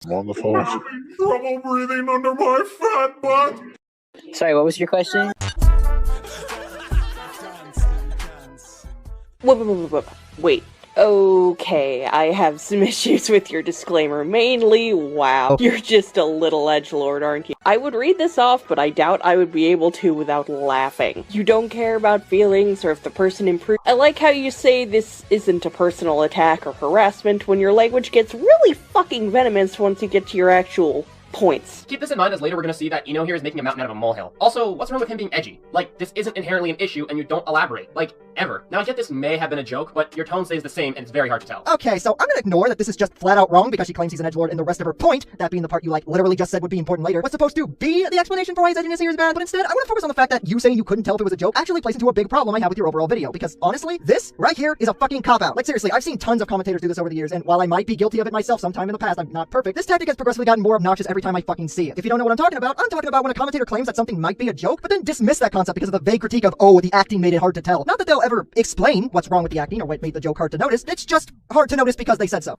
Wonderful. I'm having trouble breathing under my fat butt. Sorry, what was your question? Wait. Okay, I have some issues with your disclaimer. Mainly, wow, you're just a little edgelord, aren't you? I would read this off, but I doubt I would be able to without laughing. You don't care about feelings or if the person improved. I like how you say this isn't a personal attack or harassment when your language gets really fucking venomous once you get to your actual points. Keep this in mind as later we're gonna see that Eno here is making a mountain out of a molehill. Also, what's wrong with him being edgy? Like, this isn't inherently an issue and you don't elaborate. Like, ever. Now I get this may have been a joke, but your tone stays the same and it's very hard to tell. Okay, so I'm gonna ignore that this is just flat out wrong because she claims he's an edgelord and the rest of her point, that being the part you like literally just said would be important later, was supposed to be the explanation for why his edginess here is bad, but instead I want to focus on the fact that you saying you couldn't tell if it was a joke actually plays into a big problem I have with your overall video, because honestly, this right here is a fucking cop-out. Like seriously, I've seen tons of commentators do this over the years, and while I might be guilty of it myself sometime in the past, I'm not perfect, this tactic has progressively gotten more obnoxious every time I fucking see it. If you don't know what I'm talking about when a commentator claims that something might be a joke, but then dismiss that concept because of the vague critique of, oh, the acting made it hard to tell. Not that they'll ever explain what's wrong with the acting or what made the joke hard to notice, it's just hard to notice because they said so.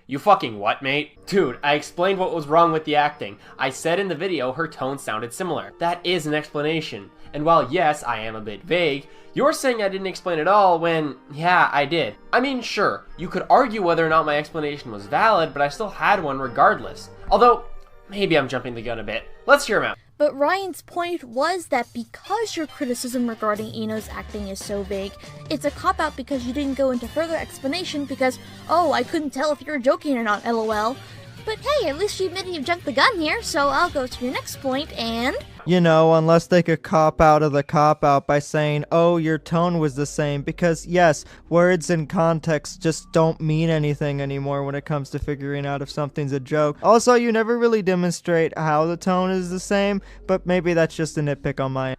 You fucking what, mate? Dude, I explained what was wrong with the acting. I said in the video her tone sounded similar. That is an explanation. And while yes, I am a bit vague, you're saying I didn't explain it all when, yeah, I did. I mean, sure, you could argue whether or not my explanation was valid, but I still had one regardless. Although, maybe I'm jumping the gun a bit. Let's hear him out. But Ryan's point was that because your criticism regarding Eno's acting is so vague, it's a cop-out because you didn't go into further explanation because, oh, I couldn't tell if you were joking or not, lol. But hey, at least you admitted you jumped the gun here, so I'll go to your next point and... You know, unless they could cop out of the cop-out by saying, oh, your tone was the same, because yes, words and context just don't mean anything anymore when it comes to figuring out if something's a joke. Also, you never really demonstrate how the tone is the same, but maybe that's just a nitpick on my end.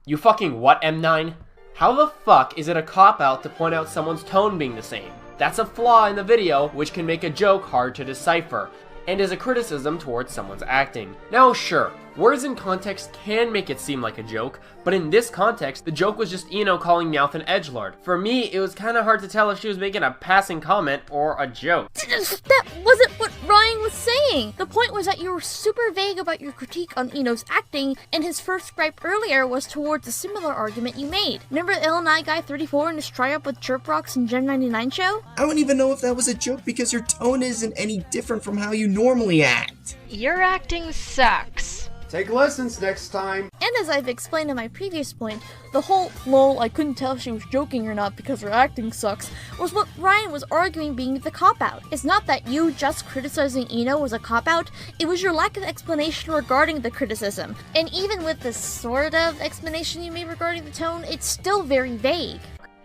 You fucking what, M9? How the fuck is it a cop-out to point out someone's tone being the same? That's a flaw in the video which can make a joke hard to decipher, and is a criticism towards someone's acting. Now sure, words and context can make it seem like a joke, but in this context, the joke was just Eno calling Meowth an edgelord. For me, it was kinda hard to tell if she was making a passing comment or a joke. That wasn't what Ryan was saying! The point was that you were super vague about your critique on Eno's acting, and his first gripe earlier was towards a similar argument you made. Remember LNI Guy 34 and his try-up with Chirp Rocks and Gen 99 show? I don't even know if that was a joke because your tone isn't any different from how you normally act. Your acting sucks. Take lessons next time. And as I've explained in my previous point, the whole, lol, I couldn't tell if she was joking or not because her acting sucks, was what Ryan was arguing being the cop-out. It's not that you just criticizing Eno was a cop-out, it was your lack of explanation regarding the criticism. And even with the sort of explanation you made regarding the tone, it's still very vague.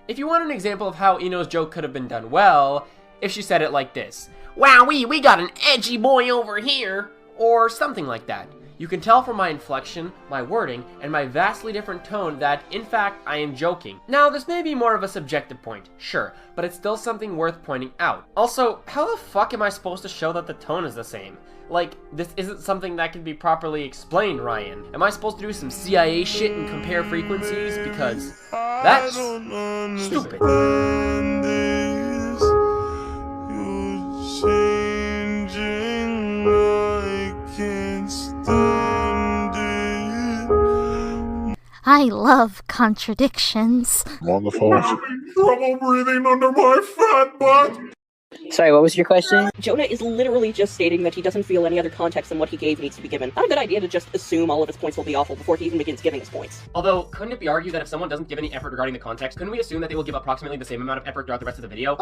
If you want an example of how Eno's joke could have been done well, if she said it like this, "Wowee, we got an edgy boy over here," or something like that. You can tell from my inflection, my wording, and my vastly different tone that, in fact, I am joking. Now, this may be more of a subjective point, sure, but it's still something worth pointing out. Also, how the fuck am I supposed to show that the tone is the same? Like, this isn't something that can be properly explained, Ryan. Am I supposed to do some CIA shit and compare frequencies? Because that's stupid. I love contradictions. Wonderful. I'm having trouble breathing under my fat butt. Sorry, what was your question? Jonah is literally just stating that he doesn't feel any other context than what he gave needs to be given. Not a good idea to just assume all of his points will be awful before he even begins giving his points. Although, couldn't it be argued that if someone doesn't give any effort regarding the context, couldn't we assume that they will give approximately the same amount of effort throughout the rest of the video?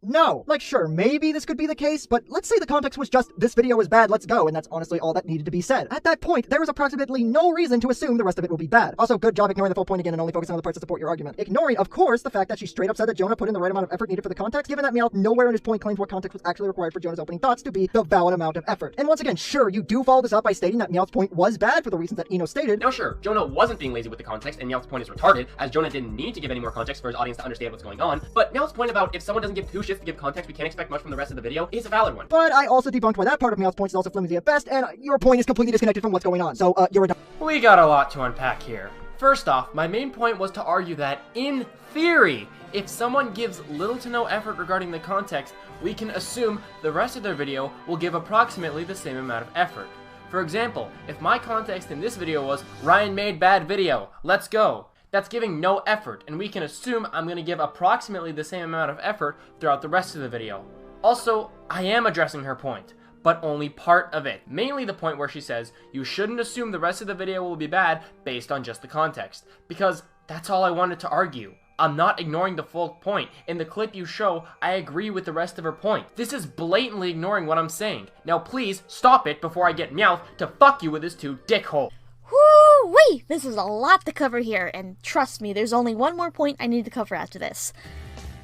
No. Like, sure, maybe this could be the case, but let's say the context was just, this video is bad, let's go, and that's honestly all that needed to be said. At that point, there was approximately no reason to assume the rest of it will be bad. Also, good job ignoring the full point again and only focusing on the parts that support your argument. Ignoring, of course, the fact that she straight up said that Jonah put in the right amount of effort needed for the context, given that Meowth nowhere in his point claims what context was actually required for Jonah's opening thoughts to be the valid amount of effort. And once again, sure, you do follow this up by stating that Meowth's point was bad for the reasons that Eno stated. Now sure, Jonah wasn't being lazy with the context, and Meowth's point is retarded, as Jonah didn't need to give any more context for his audience to understand what's going on, but Meowth's point about if someone doesn't give two shits to give context, we can't expect much from the rest of the video is a valid one. But I also debunked why that part of Meowth's point is also flimsy at best, and your point is completely disconnected from what's going on, so you're a dumb. We got a lot to unpack here. First off, my main point was to argue that, in theory, if someone gives little to no effort regarding the context, we can assume the rest of their video will give approximately the same amount of effort. For example, if my context in this video was, Ryan made bad video, let's go, that's giving no effort, and we can assume I'm going to give approximately the same amount of effort throughout the rest of the video. Also, I am addressing her point, but only part of it. Mainly the point where she says, you shouldn't assume the rest of the video will be bad based on just the context, because that's all I wanted to argue. I'm not ignoring the full point. In the clip you show, I agree with the rest of her point. This is blatantly ignoring what I'm saying. Now please, stop it before I get Meowth to fuck you with his 2 dickhole. Woo-wee! This is a lot to cover here, and trust me, there's only one more point I need to cover after this.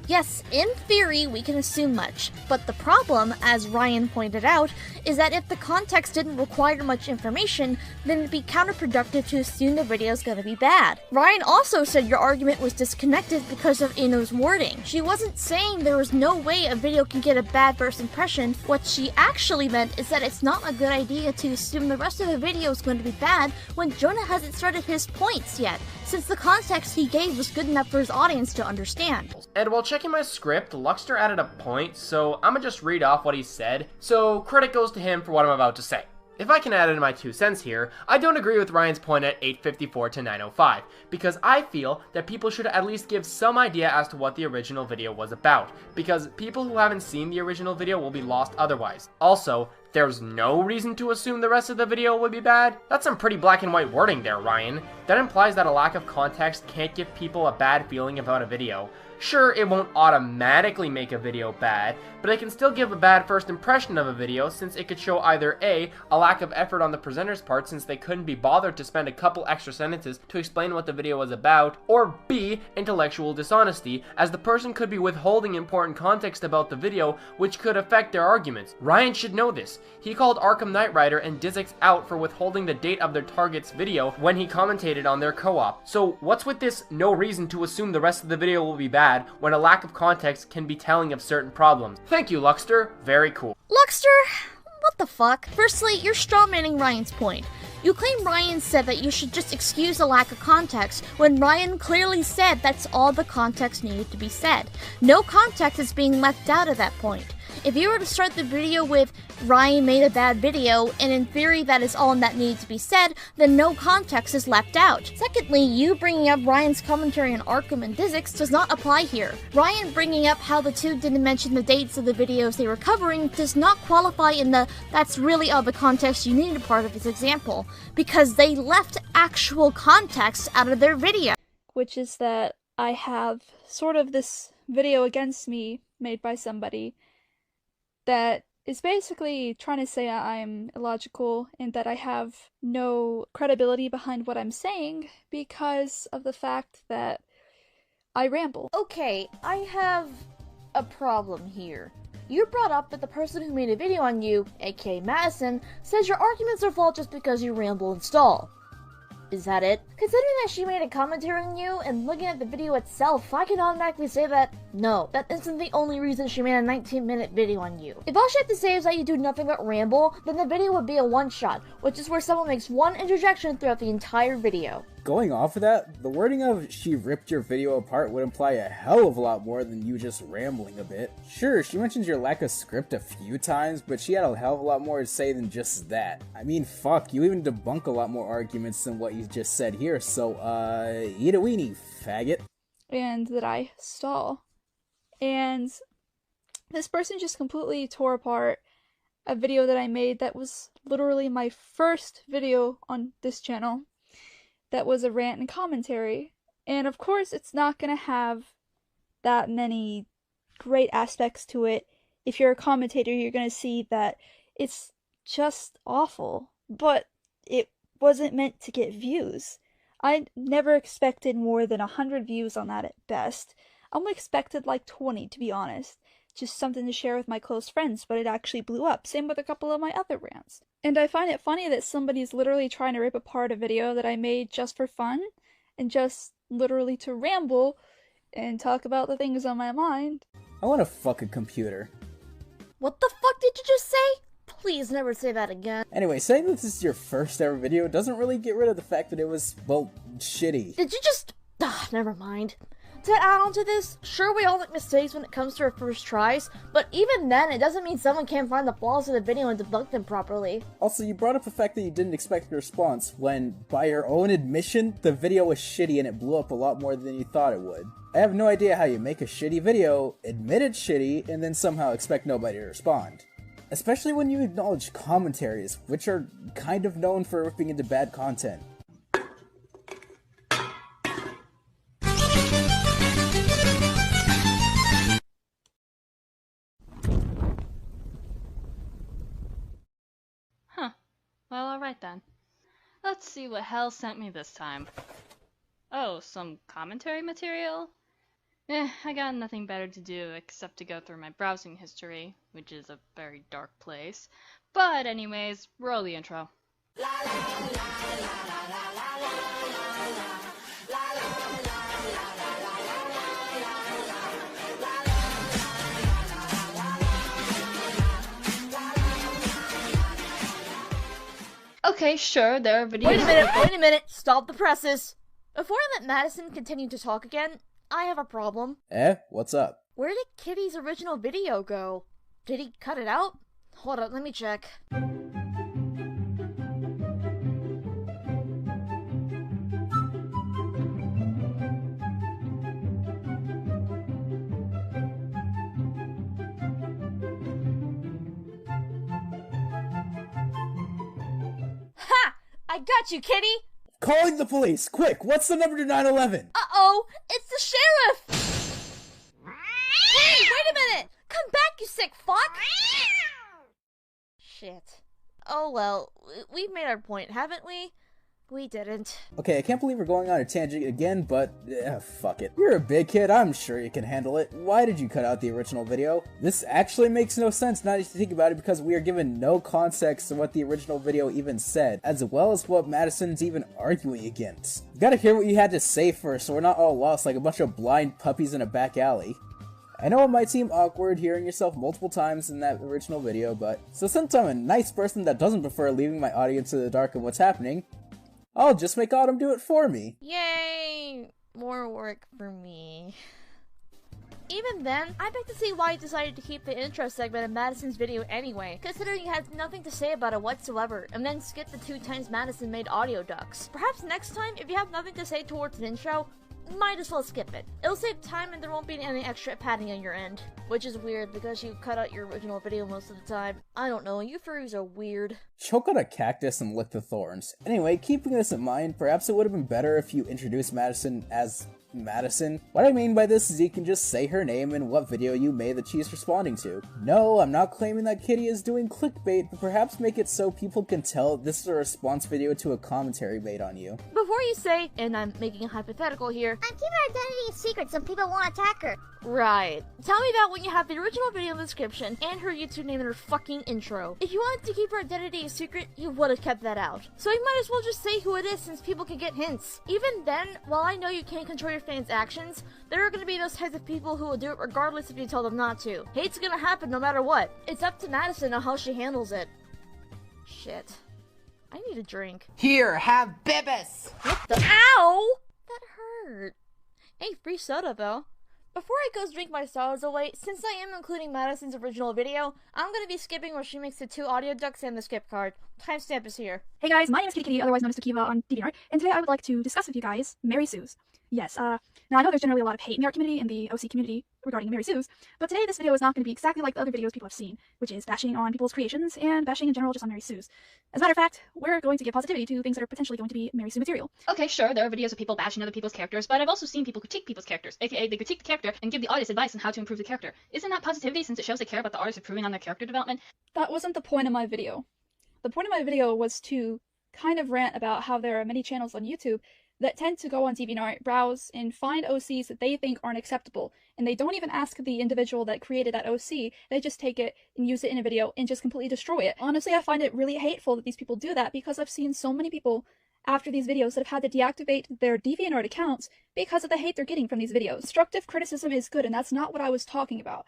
Yes, in theory, we can assume much, but the problem, as Ryan pointed out, is that if the context didn't require much information, then it'd be counterproductive to assume the video's gonna be bad. Ryan also said your argument was disconnected because of Ino's wording. She wasn't saying there was no way a video can get a bad first impression. What she actually meant is that it's not a good idea to assume the rest of the video is going to be bad when Jonah hasn't started his points yet, since the context he gave was good enough for his audience to understand. And while checking my script, Luxter added a point, so I'm gonna just read off what he said, so credit goes to him for what I'm about to say. If I can add in my 2 cents here, I don't agree with Ryan's point at 8:54 to 9:05, because I feel that people should at least give some idea as to what the original video was about, because people who haven't seen the original video will be lost otherwise. Also, there's no reason to assume the rest of the video would be bad? That's some pretty black and white wording there, Ryan. That implies that a lack of context can't give people a bad feeling about a video. Sure, it won't automatically make a video bad, but it can still give a bad first impression of a video since it could show either A, a lack of effort on the presenter's part since they couldn't be bothered to spend a couple extra sentences to explain what the video was about, or B, intellectual dishonesty, as the person could be withholding important context about the video which could affect their arguments. Ryan should know this. He called Arkham Knight Rider and Dizix out for withholding the date of their target's video when he commentated on their co-op. So what's with this no reason to assume the rest of the video will be bad when a lack of context can be telling of certain problems? Thank you, Luxter. Very cool. Luxter? What the fuck? Firstly, you're strawmanning Ryan's point. You claim Ryan said that you should just excuse the lack of context, when Ryan clearly said that's all the context needed to be said. No context is being left out at that point. If you were to start the video with, Ryan made a bad video, and in theory that is all that needs to be said, then no context is left out. Secondly, you bringing up Ryan's commentary on Arkham and Dizix does not apply here. Ryan bringing up how the two didn't mention the dates of the videos they were covering does not qualify in the that's really all the context you needed part of his example, because they left actual context out of their video. Which is that I have sort of this video against me made by somebody that is basically trying to say I'm illogical and that I have no credibility behind what I'm saying because of the fact that I ramble. Okay, I have a problem here. You brought up that the person who made a video on you, aka Madison, says your arguments are flawed just because you ramble and stall. Is that it? Considering that she made a commentary on you and looking at the video itself, I can automatically say that no, that isn't the only reason she made a 19-minute video on you. If all she had to say is that you do nothing but ramble, then the video would be a one-shot, which is where someone makes one interjection throughout the entire video. Going off of that, the wording of she ripped your video apart would imply a hell of a lot more than you just rambling a bit. Sure, she mentions your lack of script a few times, but she had a hell of a lot more to say than just that. I mean, fuck, you even debunk a lot more arguments than what you just said here, so, eat a weenie, faggot. And that I stall. And this person just completely tore apart a video that I made that was literally my first video on this channel. That was a rant and commentary. And of course, it's not gonna have that many great aspects to it. If you're a commentator, you're gonna see that it's just awful. But it wasn't meant to get views. I never expected more than 100 views on that at best. I only expected like 20, to be honest. Just something to share with my close friends, but it actually blew up. Same with a couple of my other rants. And I find it funny that somebody's literally trying to rip apart a video that I made just for fun, and just literally to ramble and talk about the things on my mind. I wanna fuck a computer. What the fuck did you just say? Please never say that again. Anyway, saying that this is your first ever video doesn't really get rid of the fact that it was, well, shitty. Did you just... never mind. To add on to this, sure we all make mistakes when it comes to our first tries, but even then, it doesn't mean someone can't find the flaws in the video and debug them properly. Also, you brought up the fact that you didn't expect a response when, by your own admission, the video was shitty and it blew up a lot more than you thought it would. I have no idea how you make a shitty video, admit it's shitty, and then somehow expect nobody to respond. Especially when you acknowledge commentaries, which are kind of known for ripping into bad content. Well, alright then. Let's see what hell sent me this time. Oh, some commentary material? I got nothing better to do except to go through my browsing history, which is a very dark place. But anyways, roll the intro. Okay, sure, there are videos— Wait a minute, stop the presses! Before I let Madison continue to talk again, I have a problem. What's up? Where did Kitty's original video go? Did he cut it out? Hold on, let me check. Ha! I got you, Kitty! Calling the police! Quick! What's the number to 911? Uh-oh! It's the sheriff! Hey, wait a minute! Come back, you sick fuck! Shit. Oh well, we've made our point, haven't we? We didn't. Okay, I can't believe we're going on a tangent again, but fuck it. You're a big kid, I'm sure you can handle it. Why did you cut out the original video? This actually makes no sense now that you think about it, because we are given no context to what the original video even said, as well as what Madison's even arguing against. You gotta hear what you had to say first, so we're not all lost like a bunch of blind puppies in a back alley. I know it might seem awkward hearing yourself multiple times in that original video, but since I'm a nice person that doesn't prefer leaving my audience in the dark of what's happening, I'll just make Autumn do it for me. Yay! More work for me. Even then, I'd like to see why he decided to keep the intro segment of Madison's video anyway, considering he had nothing to say about it whatsoever, and then skip the 2 times Madison made audio ducks. Perhaps next time, if you have nothing to say towards an intro, might as well skip it. It'll save time and there won't be any extra padding on your end. Which is weird because you cut out your original video most of the time. I don't know, you furries are weird. Choke on a cactus and lick the thorns. Anyway, keeping this in mind, perhaps it would have been better if you introduced Madison as Madison. What I mean by this is you can just say her name and what video you made that she's responding to. No, I'm not claiming that Kitty is doing clickbait, but perhaps make it so people can tell this is a response video to a commentary made on you. Before you say, and I'm making a hypothetical here, I'm keeping her identity a secret so people won't attack her. Right. Tell me that when you have the original video in the description and her YouTube name in her fucking intro. If you wanted to keep her identity a secret, you would have kept that out. So you might as well just say who it is since people can get hints. Even then, while I know you can't control your fans' actions, there are going to be those types of people who will do it regardless if you tell them not to. Hate's gonna happen no matter what. It's up to Madison on how she handles it. Shit. I need a drink. Here, have Bibis! What the— Ow! That hurt. Hey, free soda though. Before I go drink my sodas away, since I am including Madison's original video, I'm gonna be skipping where she makes the 2 audio ducks and the skip card. Timestamp is here. Hey guys, my name is Kitty, otherwise known as Takiva on DeviantArt, and today I would like to discuss with you guys Mary Sue's. Yes, now I know there's generally a lot of hate in the art community and the OC community regarding Mary Sue's, but today this video is not going to be exactly like the other videos people have seen, which is bashing on people's creations and bashing in general just on Mary Sue's. As a matter of fact, we're going to give positivity to things that are potentially going to be Mary Sue material. Okay, sure, there are videos of people bashing other people's characters, but I've also seen people critique people's characters, aka they critique the character and give the artist advice on how to improve the character. Isn't that positivity since it shows they care about the artist improving on their character development? That wasn't the point of my video. The point of my video was to kind of rant about how there are many channels on YouTube that tend to go on DeviantArt, browse, and find OCs that they think aren't acceptable, and they don't even ask the individual that created that OC, they just take it and use it in a video and just completely destroy it. Honestly, I find it really hateful that these people do that because I've seen so many people after these videos that have had to deactivate their DeviantArt accounts because of the hate they're getting from these videos. Constructive criticism is good, and that's not what I was talking about.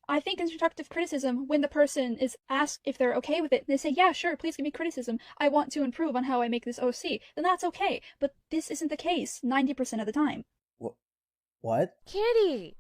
I think constructive criticism, when the person is asked if they're okay with it, they say, yeah, sure, please give me criticism. I want to improve on how I make this OC. Then that's okay. But this isn't the case 90% of the time. What? Kitty!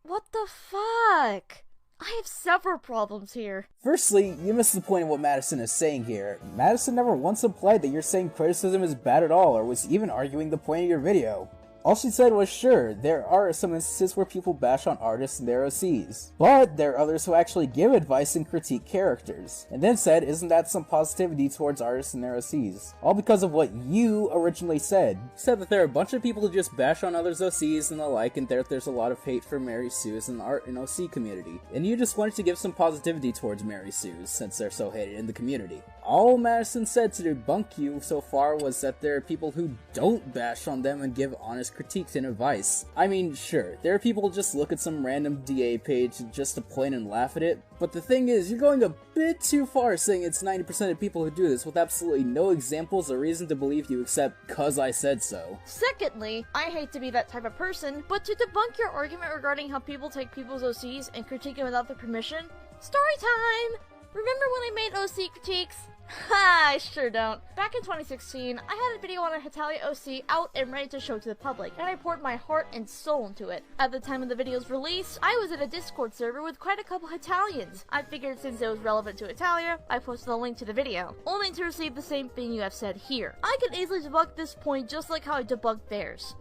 What the fuck? I have several problems here. Firstly, you missed the point of what Madison is saying here. Madison never once implied that you're saying criticism is bad at all, or was even arguing the point of your video. All she said was, sure, there are some instances where people bash on artists and their OCs, but there are others who actually give advice and critique characters, and then said, isn't that some positivity towards artists and their OCs? All because of what you originally said. You said that there are a bunch of people who just bash on others' OCs and the like, and there's a lot of hate for Mary Sue's in the art and OC community, and you just wanted to give some positivity towards Mary Sue's, since they're so hated in the community. All Madison said to debunk you so far was that there are people who don't bash on them and give honest critiques and advice. I mean, sure, there are people who just look at some random DA page just to point and laugh at it, but the thing is, you're going a bit too far saying it's 90% of people who do this with absolutely no examples or reason to believe you except 'cause I said so. Secondly, I hate to be that type of person, but to debunk your argument regarding how people take people's OCs and critique them without their permission, story time! Remember when I made OC critiques? Ha, I sure don't. Back in 2016, I had a video on a Hitalia OC out and ready to show to the public, and I poured my heart and soul into it. At the time of the video's release, I was in a Discord server with quite a couple Italians. I figured since it was relevant to Italia, I posted a link to the video, only to receive the same thing you have said here. I can easily debunk this point just like how I debunked theirs.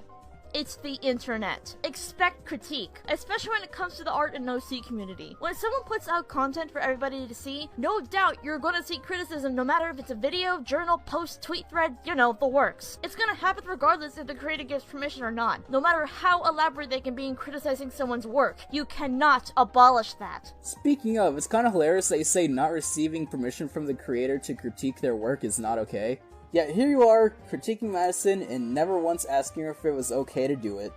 It's the internet. Expect critique, especially when it comes to the art and OC community. When someone puts out content for everybody to see, no doubt you're gonna see criticism no matter if it's a video, journal, post, tweet thread, you know, the works. It's gonna happen regardless if the creator gives permission or not. No matter how elaborate they can be in criticizing someone's work, you cannot abolish that. Speaking of, it's kind of hilarious that you say not receiving permission from the creator to critique their work is not okay. Yet here you are, critiquing Madison and never once asking her if it was okay to do it.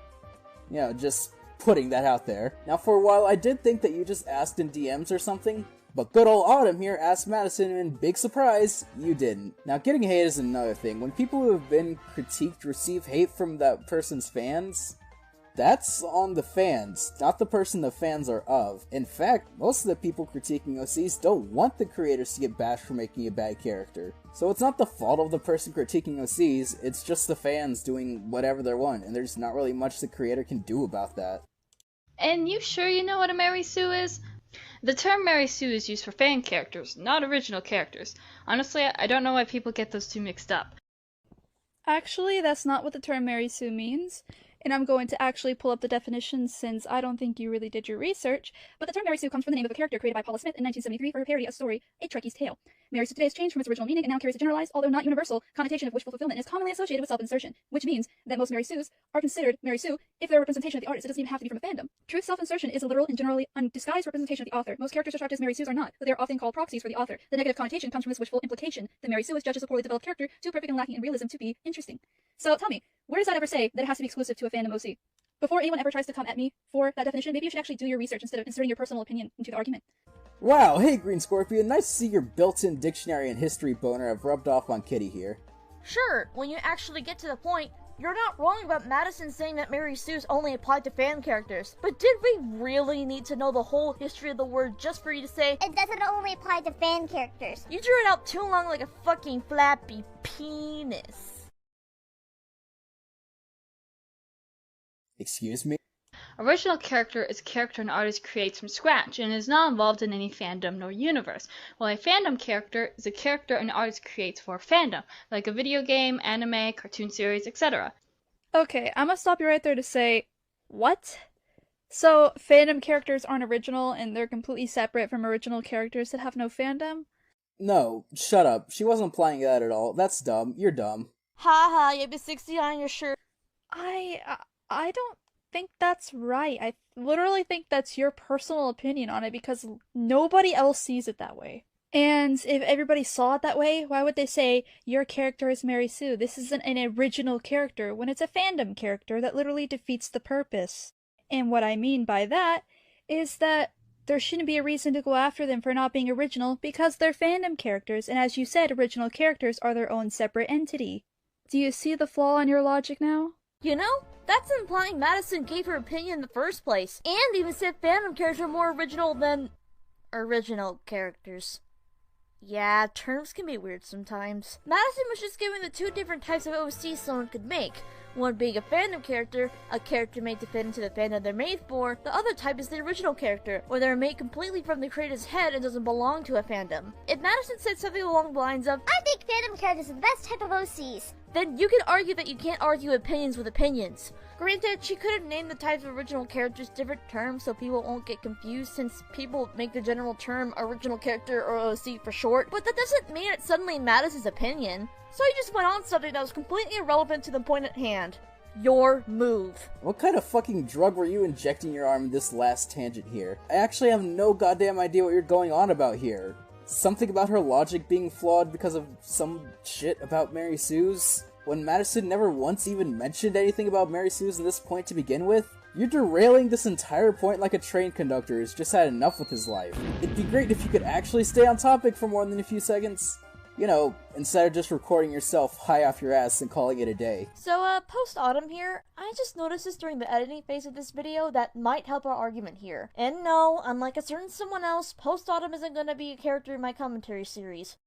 You know, just putting that out there. Now for a while I did think that you just asked in DMs or something, but good old Autumn here asked Madison and big surprise, you didn't. Now getting hate is another thing. When people who have been critiqued receive hate from that person's fans, that's on the fans, not the person the fans are of. In fact, most of the people critiquing OCs don't want the creators to get bashed for making a bad character. So it's not the fault of the person critiquing OCs, it's just the fans doing whatever they want, and there's not really much the creator can do about that. And you sure you know what a Mary Sue is? The term Mary Sue is used for fan characters, not original characters. Honestly, I don't know why people get those two mixed up. Actually, that's not what the term Mary Sue means. And I'm going to actually pull up the definition since I don't think you really did your research, but the term Mary Sue comes from the name of a character created by Paula Smith in 1973 for her parody of story A Trekkie's Tale. Mary Sue today has changed from its original meaning and now carries a generalized, although not universal, connotation of wishful fulfillment and is commonly associated with self-insertion, which means that most Mary Sues are considered Mary Sue if they're a representation of the artist. It doesn't even have to be from a fandom. True self-insertion is a literal and generally undisguised representation of the author. Most characters described as Mary Sues are not, but they are often called proxies for the author. The negative connotation comes from this wishful implication that Mary Sue is judged as a poorly developed character, too perfect and lacking in realism to be interesting. So tell me, where does that ever say that it has to be exclusive to a fandom OC? Before anyone ever tries to come at me for that definition, maybe you should actually do your research instead of inserting your personal opinion into the argument. Wow, hey Green Scorpion, nice to see your built-in dictionary and history boner have rubbed off on Kitty here. Sure, when you actually get to the point, you're not wrong about Madison saying that Mary Sue's only applied to fan characters. But did we really need to know the whole history of the word just for you to say, it doesn't only apply to fan characters? You drew it out too long like a fucking flappy penis. Excuse me? Original character is a character an artist creates from scratch and is not involved in any fandom nor universe, while a fandom character is a character an artist creates for a fandom, like a video game, anime, cartoon series, etc. Okay, I'm gonna stop you right there to say, what? So, fandom characters aren't original and they're completely separate from original characters that have no fandom? No, shut up. She wasn't implying that at all. That's dumb. You're dumb. Ha ha, you have a 60 on your shirt. I don't think that's right. I literally think that's your personal opinion on it because nobody else sees it that way. And if everybody saw it that way, why would they say, your character is Mary Sue? This isn't an original character when it's a fandom character that literally defeats the purpose. And what I mean by that is that there shouldn't be a reason to go after them for not being original because they're fandom characters, and as you said, original characters are their own separate entity. Do you see the flaw in your logic now? You know, that's implying Madison gave her opinion in the first place, and even said fandom characters are more original than original characters. Yeah, terms can be weird sometimes. Madison was just giving the two different types of OCs someone could make. One being a fandom character, a character made to fit into the fandom they're made for. The other type is the original character, where they're made completely from the creator's head and doesn't belong to a fandom. If Madison said something along the lines of, I think fandom characters are the best type of OCs, then you can argue that you can't argue opinions with opinions. Granted, she could have named the types of original characters different terms so people won't get confused, since people make the general term original character or OC for short, but that doesn't mean it's suddenly Madison's opinion. So he just went on something that was completely irrelevant to the point at hand. Your move. What kind of fucking drug were you injecting your arm in this last tangent here? I actually have no goddamn idea what you're going on about here. Something about her logic being flawed because of some shit about Mary Sue's? When Madison never once even mentioned anything about Mary Sue's in this point to begin with? You're derailing this entire point like a train conductor who's just had enough with his life. It'd be great if you could actually stay on topic for more than a few seconds. You know, instead of just recording yourself high off your ass and calling it a day. So, post-autumn here, I just noticed this during the editing phase of this video that might help our argument here. And no, unlike a certain someone else, post-autumn isn't gonna be a character in my commentary series.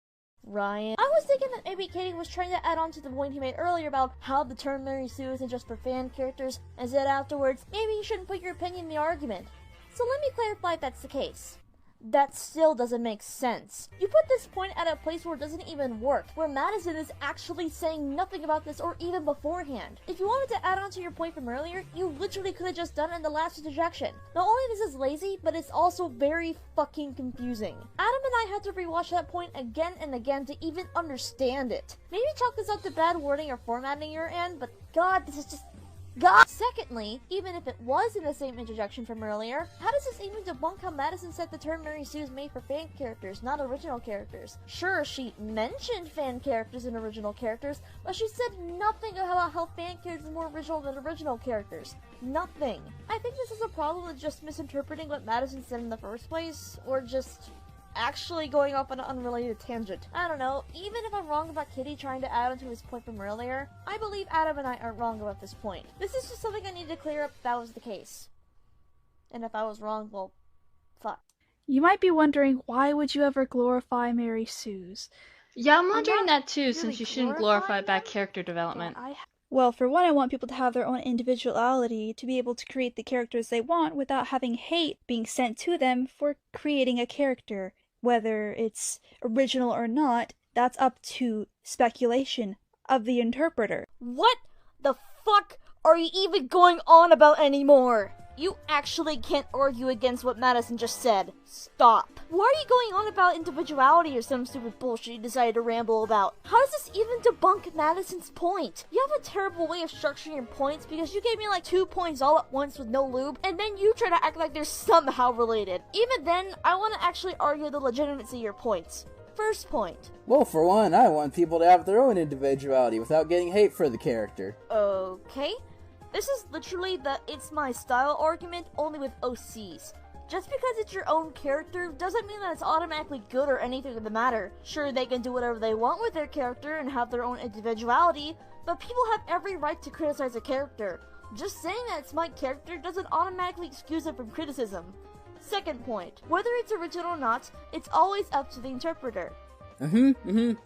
Ryan. I was thinking that maybe Katie was trying to add on to the point he made earlier about how the term Mary Sue isn't just for fan characters, and said afterwards, maybe you shouldn't put your opinion in the argument. So let me clarify if that's the case. That still doesn't make sense. You put this point at a place where it doesn't even work, where Madison is actually saying nothing about this or even beforehand. If you wanted to add on to your point from earlier, you literally could have just done it in the last interjection. Not only this is lazy, but it's also very fucking confusing. Adam and I had to rewatch that point again and again to even understand it. Maybe chalk this up to bad wording or formatting your end, but god, this is just God! Secondly, even if it was in the same interjection from earlier, how does this even debunk how Madison said the term Mary Sue is made for fan characters, not original characters? Sure, she mentioned fan characters and original characters, but she said nothing about how fan characters are more original than original characters. Nothing. I think this is a problem with just misinterpreting what Madison said in the first place, or just actually going off on an unrelated tangent. I don't know, even if I'm wrong about Kitty trying to add onto his point from earlier, I believe Adam and I aren't wrong about this point. This is just something I need to clear up if that was the case. And if I was wrong, well, fuck. You might be wondering, why would you ever glorify Mary Sue's? Yeah, I'm wondering that too, since you shouldn't glorify bad character development. Well, for one, I want people to have their own individuality, to be able to create the characters they want without having hate being sent to them for creating a character. Whether it's original or not, that's up to speculation of the interpreter. What the fuck are you even going on about anymore? You actually can't argue against what Madison just said. Stop. Why are you going on about individuality or some stupid bullshit you decided to ramble about? How does this even debunk Madison's point? You have a terrible way of structuring your points because you gave me like 2 points all at once with no lube, and then you try to act like they're somehow related. Even then, I want to actually argue the legitimacy of your points. First point. Well, for one, I want people to have their own individuality without getting hate for the character. Okay. This is literally the it's my style argument, only with OCs. Just because it's your own character doesn't mean that it's automatically good or anything of the matter. Sure, they can do whatever they want with their character and have their own individuality, but people have every right to criticize a character. Just saying that it's my character doesn't automatically excuse it from criticism. Second point, whether it's original or not, it's always up to the interpreter.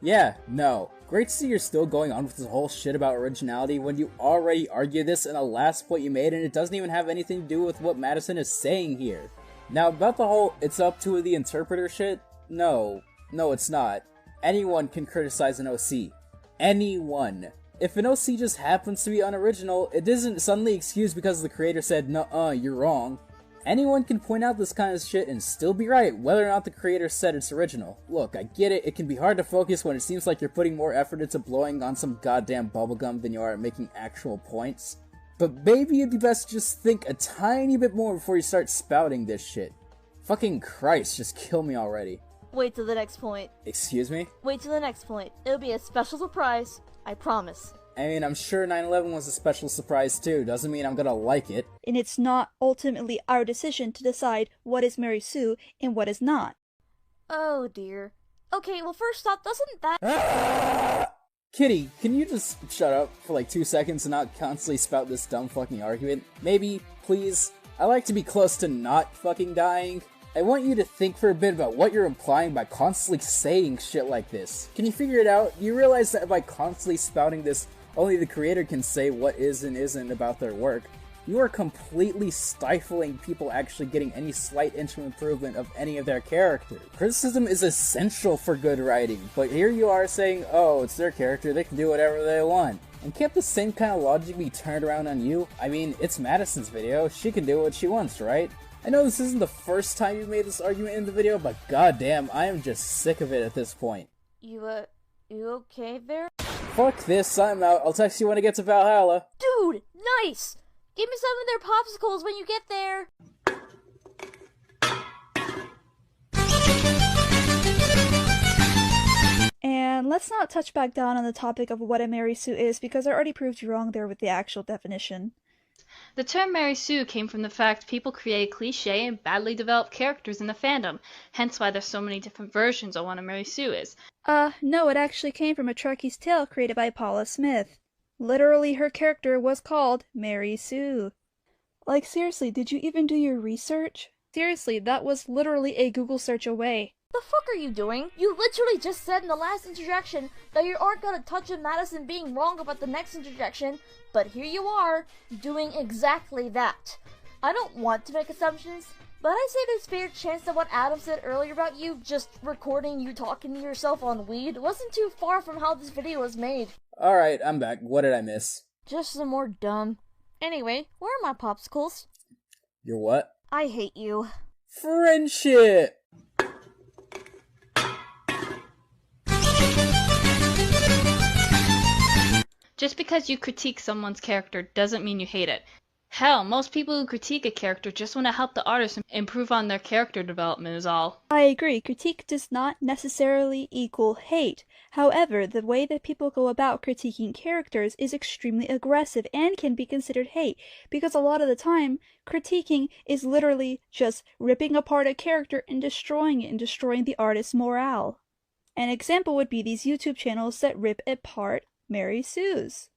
Yeah, no. Great to see you're still going on with this whole shit about originality when you already argued this in the last point you made and it doesn't even have anything to do with what Madison is saying here. Now, about the whole it's up to the interpreter shit, no, it's not. Anyone can criticize an OC. Anyone. If an OC just happens to be unoriginal, it isn't suddenly excused because the creator said, nuh-uh, you're wrong. Anyone can point out this kind of shit and still be right, whether or not the creator said it's original. Look, I get it can be hard to focus when it seems like you're putting more effort into blowing on some goddamn bubblegum than you are at making actual points. But maybe it'd be best to just think a tiny bit more before you start spouting this shit. Fucking Christ, just kill me already. Wait till the next point. Excuse me? Wait till the next point. It'll be a special surprise. I promise. I mean, I'm sure 9/11 was a special surprise too, doesn't mean I'm gonna like it. And it's not ultimately our decision to decide what is Mary Sue and what is not. Oh dear. Okay, well first off, doesn't that Kitty, can you just shut up for like 2 seconds and not constantly spout this dumb fucking argument? Maybe, please? I like to be close to not fucking dying. I want you to think for a bit about what you're implying by constantly saying shit like this. Can you figure it out? You realize that by constantly spouting this, only the creator can say what is and isn't about their work. You are completely stifling people actually getting any slight inch of improvement of any of their character. Criticism is essential for good writing, but here you are saying, oh, it's their character, they can do whatever they want. And can't the same kind of logic be turned around on you? I mean, it's Madison's video, she can do what she wants, right? I know this isn't the first time you made this argument in the video, but goddamn, I am just sick of it at this point. You okay there? Fuck this, I'm out. I'll text you when I get to Valhalla. Dude, nice! Give me some of their popsicles when you get there! And let's not touch back down on the topic of what a Mary Sue is, because I already proved you wrong there with the actual definition. The term Mary Sue came from the fact people create cliché and badly developed characters in the fandom, hence why there's so many different versions of what a Mary Sue is. No, it actually came from a Trekie's Tale created by Paula Smith. Literally, her character was called Mary Sue. Like, seriously, did you even do your research? Seriously, that was literally a Google search away. The fuck are you doing? You literally just said in the last interjection that you aren't gonna touch on Madison being wrong about the next interjection, but here you are, doing exactly that. I don't want to make assumptions, but I say there's a fair chance that what Adam said earlier about you just recording you talking to yourself on weed wasn't too far from how this video was made. Alright, I'm back. What did I miss? Just some more dumb. Anyway, where are my popsicles? Your what? I hate you. Friendship! Just because you critique someone's character doesn't mean you hate it. Hell, most people who critique a character just want to help the artist improve on their character development is all. I agree, critique does not necessarily equal hate. However, the way that people go about critiquing characters is extremely aggressive and can be considered hate, because a lot of the time, critiquing is literally just ripping apart a character and destroying it and destroying the artist's morale. An example would be these YouTube channels that rip apart Mary Sue's.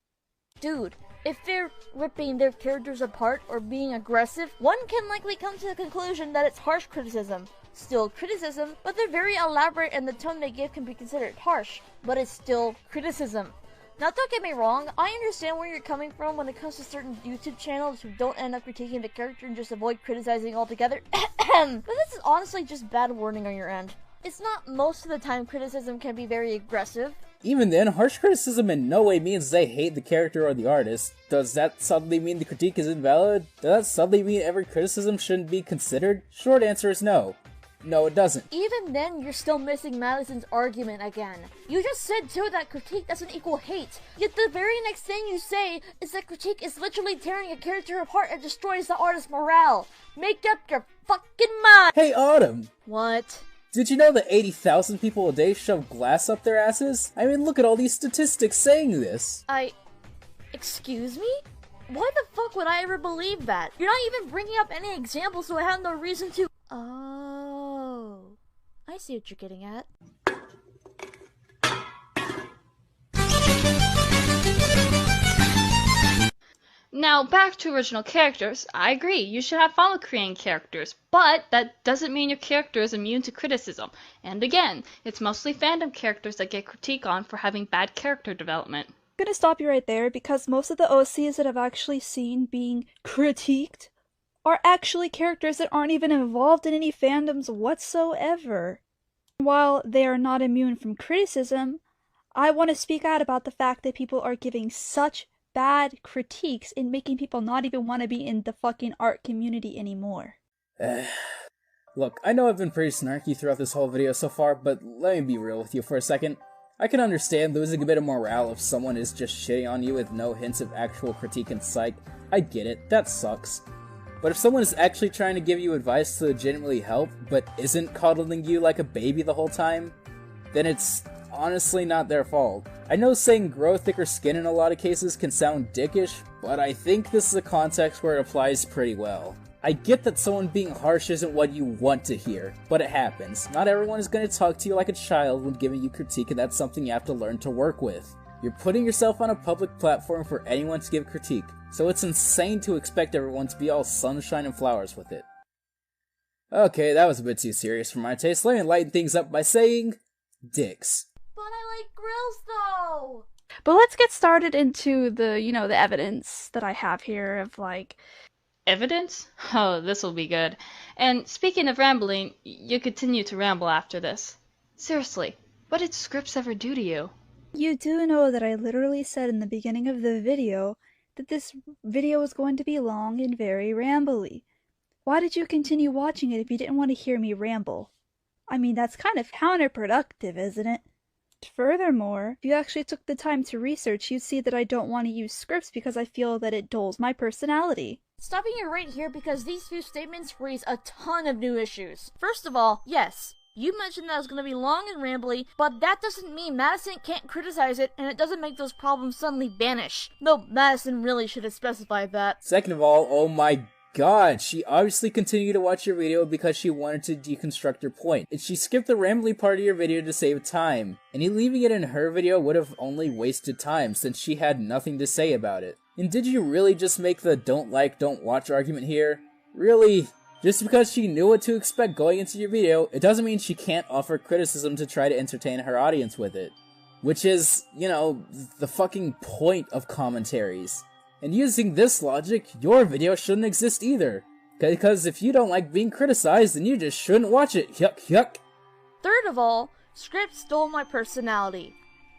Dude, if they're ripping their characters apart or being aggressive, one can likely come to the conclusion that it's harsh criticism. Still criticism, but they're very elaborate and the tone they give can be considered harsh, but it's still criticism. Now don't get me wrong, I understand where you're coming from when it comes to certain YouTube channels who don't end up critiquing the character and just avoid criticizing altogether, but this is honestly just bad wording on your end. It's not most of the time criticism can be very aggressive. Even then, harsh criticism in no way means they hate the character or the artist. Does that suddenly mean the critique is invalid? Does that suddenly mean every criticism shouldn't be considered? Short answer is no. No, it doesn't. Even then, you're still missing Madison's argument again. You just said too that critique doesn't equal hate, yet the very next thing you say is that critique is literally tearing a character apart and destroys the artist's morale. Make up your fucking mind! Hey, Autumn! What? Did you know that 80,000 people a day shove glass up their asses? I mean, look at all these statistics saying this. Excuse me? Why the fuck would I ever believe that? You're not even bringing up any examples, so I have no reason to— Oh, I see what you're getting at. Now, back to original characters, I agree, you should have fun with creating characters, but that doesn't mean your character is immune to criticism. And again, it's mostly fandom characters that get critique on for having bad character development. I'm gonna stop you right there, because most of the OCs that I've actually seen being critiqued are actually characters that aren't even involved in any fandoms whatsoever. While they are not immune from criticism, I want to speak out about the fact that people are giving such bad critiques and making people not even want to be in the fucking art community anymore. Look, I know I've been pretty snarky throughout this whole video so far, but let me be real with you for a second. I can understand losing a bit of morale if someone is just shitting on you with no hints of actual critique in sight. I get it, that sucks. But if someone is actually trying to give you advice to legitimately help, but isn't coddling you like a baby the whole time, then it's honestly not their fault. I know saying grow thicker skin in a lot of cases can sound dickish, but I think this is a context where it applies pretty well. I get that someone being harsh isn't what you want to hear, but it happens. Not everyone is going to talk to you like a child when giving you critique, and that's something you have to learn to work with. You're putting yourself on a public platform for anyone to give critique, so it's insane to expect everyone to be all sunshine and flowers with it. Okay, that was a bit too serious for my taste. Let me lighten things up by saying, dicks. But I like grills though! But let's get started into the, the evidence that I have here of like... Evidence? Oh, this will be good. And speaking of rambling, you continue to ramble after this. Seriously, what did scripts ever do to you? You do know that I literally said in the beginning of the video that this video was going to be long and very rambly. Why did you continue watching it if you didn't want to hear me ramble? I mean, that's kind of counterproductive, isn't it? Furthermore, if you actually took the time to research, you'd see that I don't want to use scripts because I feel that it dulls my personality. Stopping you right here because these few statements raise a ton of new issues. First of all, yes, you mentioned that it was going to be long and rambly, but that doesn't mean Madison can't criticize it, and it doesn't make those problems suddenly vanish. No, Madison really should have specified that. Second of all, oh my god, she obviously continued to watch your video because she wanted to deconstruct your point, and she skipped the rambly part of your video to save time, and you leaving it in her video would have only wasted time since she had nothing to say about it. And did you really just make the don't like, don't watch argument here? Really? Just because she knew what to expect going into your video, it doesn't mean she can't offer criticism to try to entertain her audience with it. Which is, the fucking point of commentaries. And using this logic, your video shouldn't exist either. Because if you don't like being criticized, then you just shouldn't watch it. Yuck, yuck. Third of all, scripts stole my personality.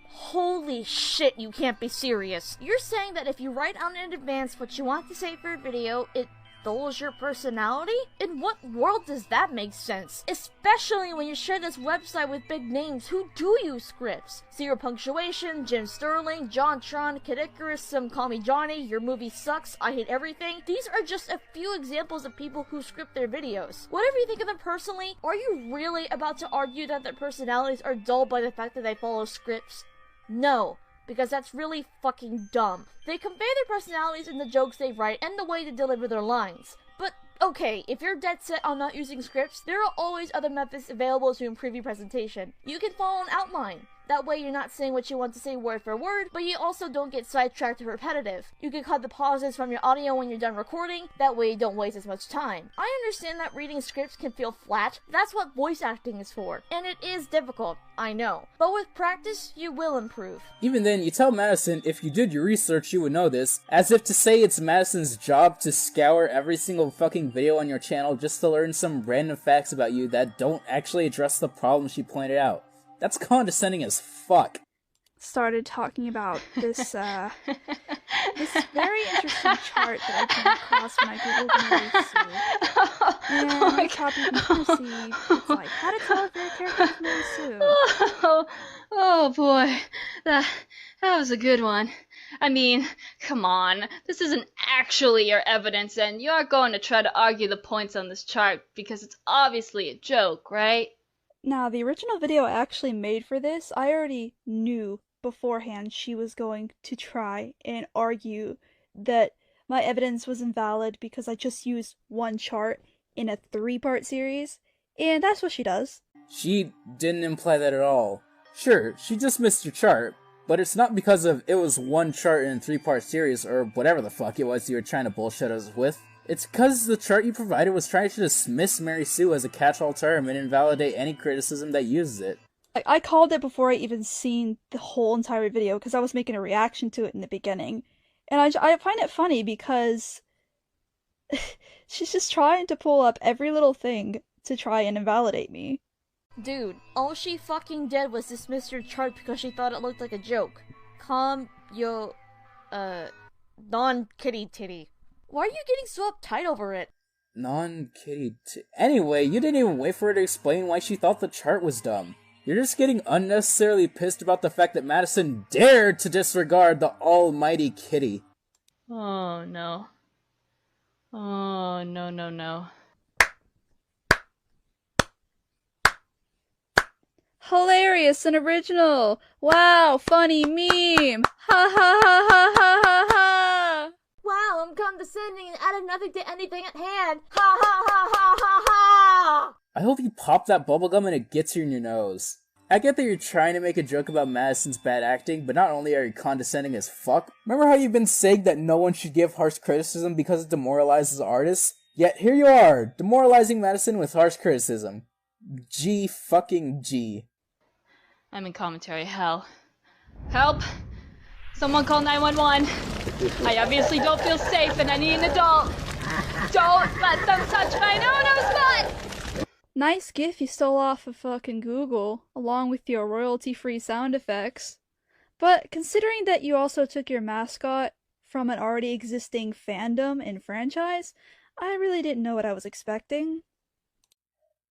Holy shit, you can't be serious. You're saying that if you write out in advance what you want to say for a video, it dulls your personality? In what world does that make sense? Especially when you share this website with big names who do use scripts. Zero Punctuation, Jim Sterling, John Tron, Kid Icarus, Some Call Me Johnny, Your Movie Sucks, I Hate Everything. These are just a few examples of people who script their videos. Whatever you think of them personally, are you really about to argue that their personalities are dulled by the fact that they follow scripts? No, because that's really fucking dumb. They convey their personalities in the jokes they write and the way they deliver their lines. But, okay, if you're dead set on not using scripts, there are always other methods available to improve your presentation. You can follow an outline. That way you're not saying what you want to say word for word, but you also don't get sidetracked or repetitive. You can cut the pauses from your audio when you're done recording, that way you don't waste as much time. I understand that reading scripts can feel flat, that's what voice acting is for. And it is difficult, I know. But with practice, you will improve. Even then, you tell Madison if you did your research you would know this, as if to say it's Madison's job to scour every single fucking video on your channel just to learn some random facts about you that don't actually address the problem she pointed out. That's condescending as fuck. Started talking about this, this very interesting chart that I came across when I googled Mary Sue. And the top you can see, it's like, how to tell if your character is Mary Sue. Oh boy, that was a good one. I mean, come on, this isn't actually your evidence, and you aren't going to try to argue the points on this chart because it's obviously a joke, right? Now, the original video I actually made for this, I already knew beforehand she was going to try and argue that my evidence was invalid because I just used one chart in a 3-part series, and that's what she does. She didn't imply that at all. Sure, she just missed your chart, but it's not because of it was one chart in a 3-part series or whatever the fuck it was you were trying to bullshit us with. It's because the chart you provided was trying to dismiss Mary Sue as a catch-all term and invalidate any criticism that uses it. I called it before I even seen the whole entire video because I was making a reaction to it in the beginning. And I find it funny because she's just trying to pull up every little thing to try and invalidate me. Dude, all she fucking did was dismiss your chart because she thought it looked like a joke. Calm yo, non-kitty titty. Why are you getting so uptight over it? Anyway, you didn't even wait for her to explain why she thought the chart was dumb. You're just getting unnecessarily pissed about the fact that Madison dared to disregard the almighty kitty. Oh no. Oh no. Hilarious and original! Wow, funny meme! Ha ha ha ha ha ha ha! Wow, I'm condescending and added nothing to anything at hand! Ha ha ha ha ha ha! I hope you pop that bubblegum and it gets you in your nose. I get that you're trying to make a joke about Madison's bad acting, but not only are you condescending as fuck, remember how you've been saying that no one should give harsh criticism because it demoralizes artists? Yet here you are, demoralizing Madison with harsh criticism. G fucking G. I'm in commentary hell. Help! Someone call 911. I obviously don't feel safe and I need an adult. Don't let them touch my no-no spot! Nice gif you stole off of fucking Google, along with your royalty-free sound effects. But considering that you also took your mascot from an already existing fandom and franchise, I really didn't know what I was expecting.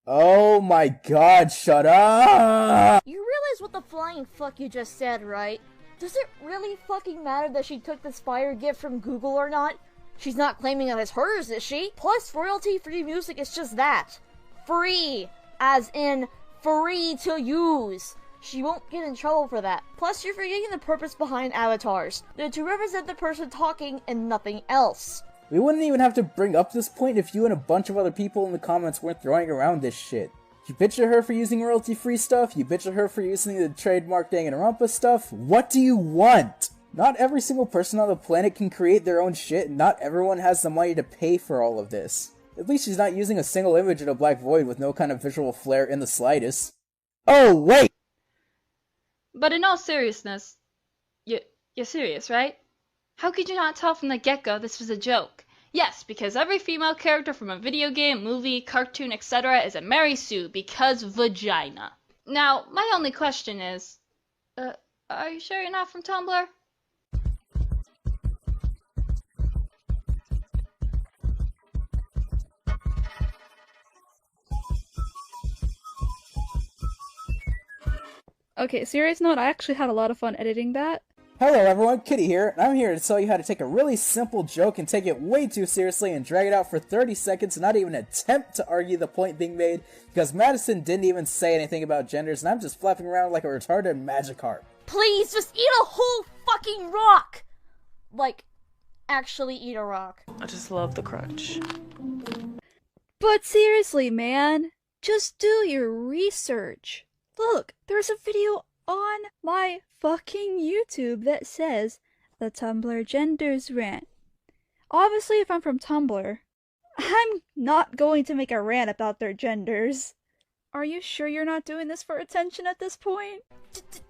Oh my god, shut up! You realize what the flying fuck you just said, right? Does it really fucking matter that she took this fire gift from Google or not? She's not claiming that it's hers, is she? Plus, royalty-free music is just that. Free! As in, free to use. She won't get in trouble for that. Plus, you're forgetting the purpose behind avatars. They're to represent the person talking and nothing else. We wouldn't even have to bring up this point if you and a bunch of other people in the comments weren't throwing around this shit. You bitch at her for using royalty-free stuff, you bitch at her for using the trademark Danganronpa stuff. What do you want? Not every single person on the planet can create their own shit, and not everyone has the money to pay for all of this. At least she's not using a single image in a black void with no kind of visual flair in the slightest. Oh, wait! But in all seriousness, you're serious, right? How could you not tell from the get-go this was a joke? Yes, because every female character from a video game, movie, cartoon, etc. is a Mary Sue because vagina. Now, my only question is, are you sure you're not from Tumblr? Okay, serious note, I actually had a lot of fun editing that. Hello everyone, Kitty here, and I'm here to tell you how to take a really simple joke and take it way too seriously and drag it out for 30 seconds and not even attempt to argue the point being made, because Madison didn't even say anything about genders and I'm just flapping around like a retarded Magikarp. Please, just eat a whole fucking rock! Like, actually eat a rock. I just love the crunch. But seriously, man, just do your research. Look, there's a video on my fucking YouTube that says the Tumblr genders rant. Obviously, if I'm from Tumblr, I'm not going to make a rant about their genders. Are you sure you're not doing this for attention at this point?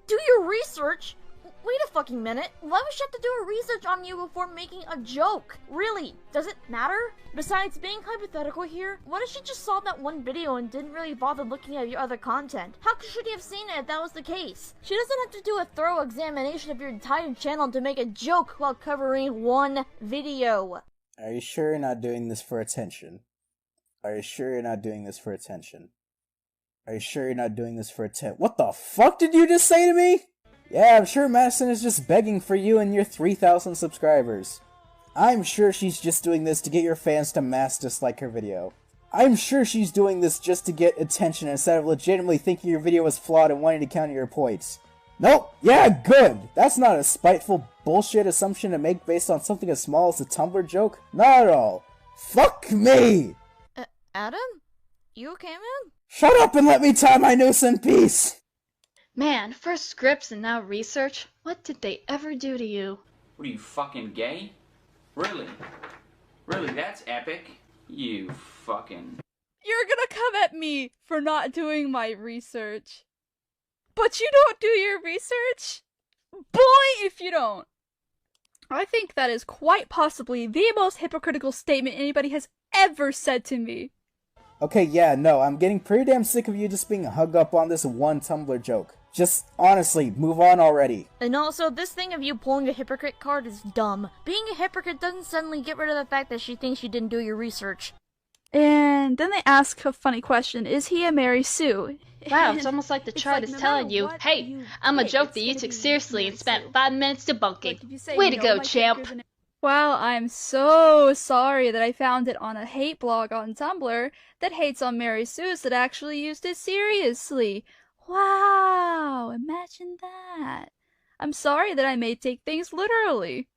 Do your research? Wait a fucking minute. Why would she have to do a research on you before making a joke? Really? Does it matter? Besides being hypothetical here, what if she just saw that one video and didn't really bother looking at your other content? How could she have seen it if that was the case? She doesn't have to do a thorough examination of your entire channel to make a joke while covering one video. Are you sure you're not doing this for attention? Are you sure you're not doing this for attention? Are you sure you're not doing this for attention? What the fuck did you just say to me? Yeah, I'm sure Madison is just begging for you and your 3,000 subscribers. I'm sure she's just doing this to get your fans to mass dislike her video. I'm sure she's doing this just to get attention instead of legitimately thinking your video was flawed and wanting to counter your points. Nope, yeah, good! That's not a spiteful bullshit assumption to make based on something as small as a Tumblr joke. Not at all. Fuck me! Adam? You okay, man? Shut up and let me tie my noose in peace! Man, first scripts and now research? What did they ever do to you? What are you, fucking gay? Really? Really, that's epic? You fucking... You're gonna come at me for not doing my research. But you don't do your research? Boy, if you don't! I think that is quite possibly the most hypocritical statement anybody has ever said to me. Okay, yeah, no, I'm getting pretty damn sick of you just being hung up on this one Tumblr joke. Just, honestly, move on already. And also, this thing of you pulling a hypocrite card is dumb. Being a hypocrite doesn't suddenly get rid of the fact that she thinks you didn't do your research. And then they ask a funny question, is he a Mary Sue? Wow, it's almost like the chart is telling you, hey, I'm a joke that you took seriously and spent 5 minutes debunking. Way to go, champ! Well, I'm so sorry that I found it on a hate blog on Tumblr that hates on Mary Sue's that actually used it seriously. Wow, imagine that. I'm sorry that I may take things literally.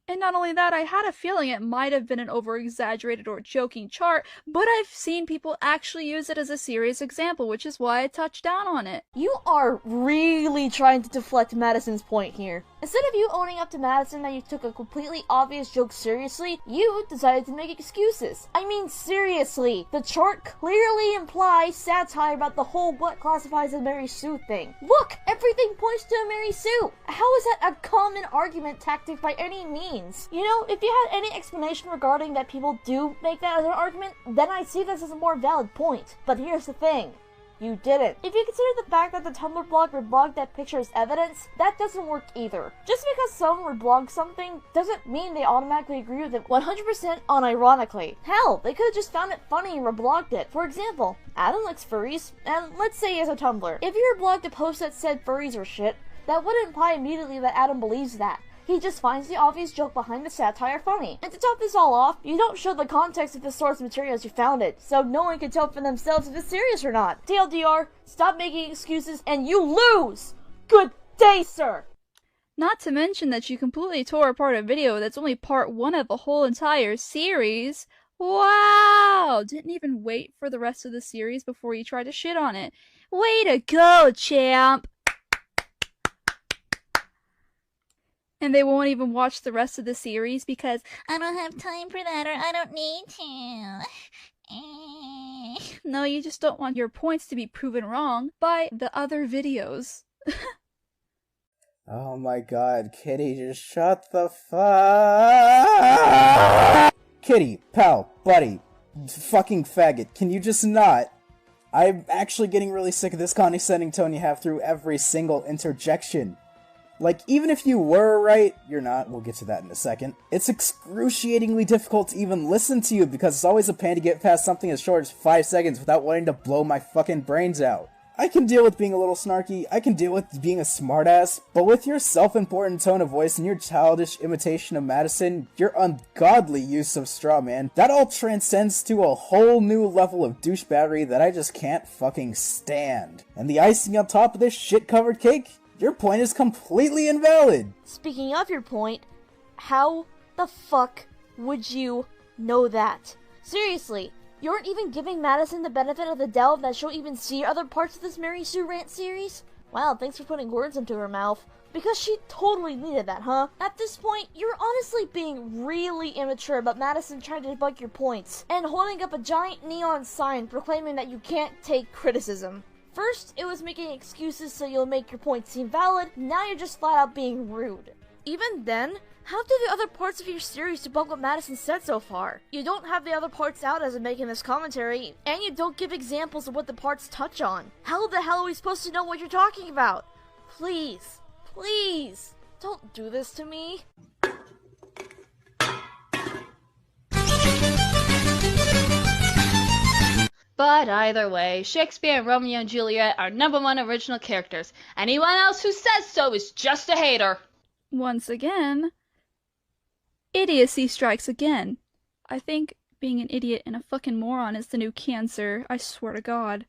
And not only that, I had a feeling it might have been an over-exaggerated or joking chart, but I've seen people actually use it as a serious example, which is why I touched down on it. You are really trying to deflect Madison's point here. Instead of you owning up to Madison that you took a completely obvious joke seriously, you decided to make excuses. I mean, seriously, the chart clearly implies satire about the whole what classifies as Mary Sue thing. Look, everything points to a Mary Sue. How is that a common argument tactic by any means? You know, if you had any explanation regarding that people do make that as an argument, then I see this as a more valid point. But here's the thing. You didn't. If you consider the fact that the Tumblr blog reblogged that picture as evidence, that doesn't work either. Just because someone reblogged something doesn't mean they automatically agree with it 100% unironically. Hell, they could have just found it funny and reblogged it. For example, Adam likes furries, and let's say he has a Tumblr. If you reblogged a post that said furries are shit, that wouldn't imply immediately that Adam believes that. He just finds the obvious joke behind the satire funny. And to top this all off, you don't show the context of the source material as you found it, so no one can tell for themselves if it's serious or not. TLDR, stop making excuses and you lose! Good day, sir! Not to mention that you completely tore apart a video that's only part 1 of the whole entire series. Wow! Didn't even wait for the rest of the series before you tried to shit on it. Way to go, champ! And they won't even watch the rest of the series because I don't have time for that, or I don't need to. No, you just don't want your points to be proven wrong by the other videos. Oh my god, Kitty, just shut the fuck. Kitty, pal, buddy, fucking faggot, can you just not? I'm actually getting really sick of this condescending tone you have through every single interjection. Like, even if you were right, you're not, we'll get to that in a second. It's excruciatingly difficult to even listen to you because it's always a pain to get past something as short as 5 seconds without wanting to blow my fucking brains out. I can deal with being a little snarky, I can deal with being a smartass, but with your self-important tone of voice and your childish imitation of Madison, your ungodly use of straw man, that all transcends to a whole new level of douchebaggery that I just can't fucking stand. And the icing on top of this shit-covered cake? Your point is completely invalid! Speaking of your point, how the fuck would you know that? Seriously, you aren't even giving Madison the benefit of the doubt that she'll even see other parts of this Mary Sue rant series? Wow, thanks for putting words into her mouth. Because she totally needed that, huh? At this point, you're honestly being really immature about Madison trying to debunk your points, and holding up a giant neon sign proclaiming that you can't take criticism. First, it was making excuses so you'll make your point seem valid, now you're just flat out being rude. Even then, how do the other parts of your series debunk what Madison said so far? You don't have the other parts out as I'm making this commentary, and you don't give examples of what the parts touch on. How the hell are we supposed to know what you're talking about? Please, please, don't do this to me. But either way, Shakespeare and Romeo and Juliet are #1 original characters. Anyone else who says so is just a hater. Once again, idiocy strikes again. I think being an idiot and a fucking moron is the new cancer, I swear to God.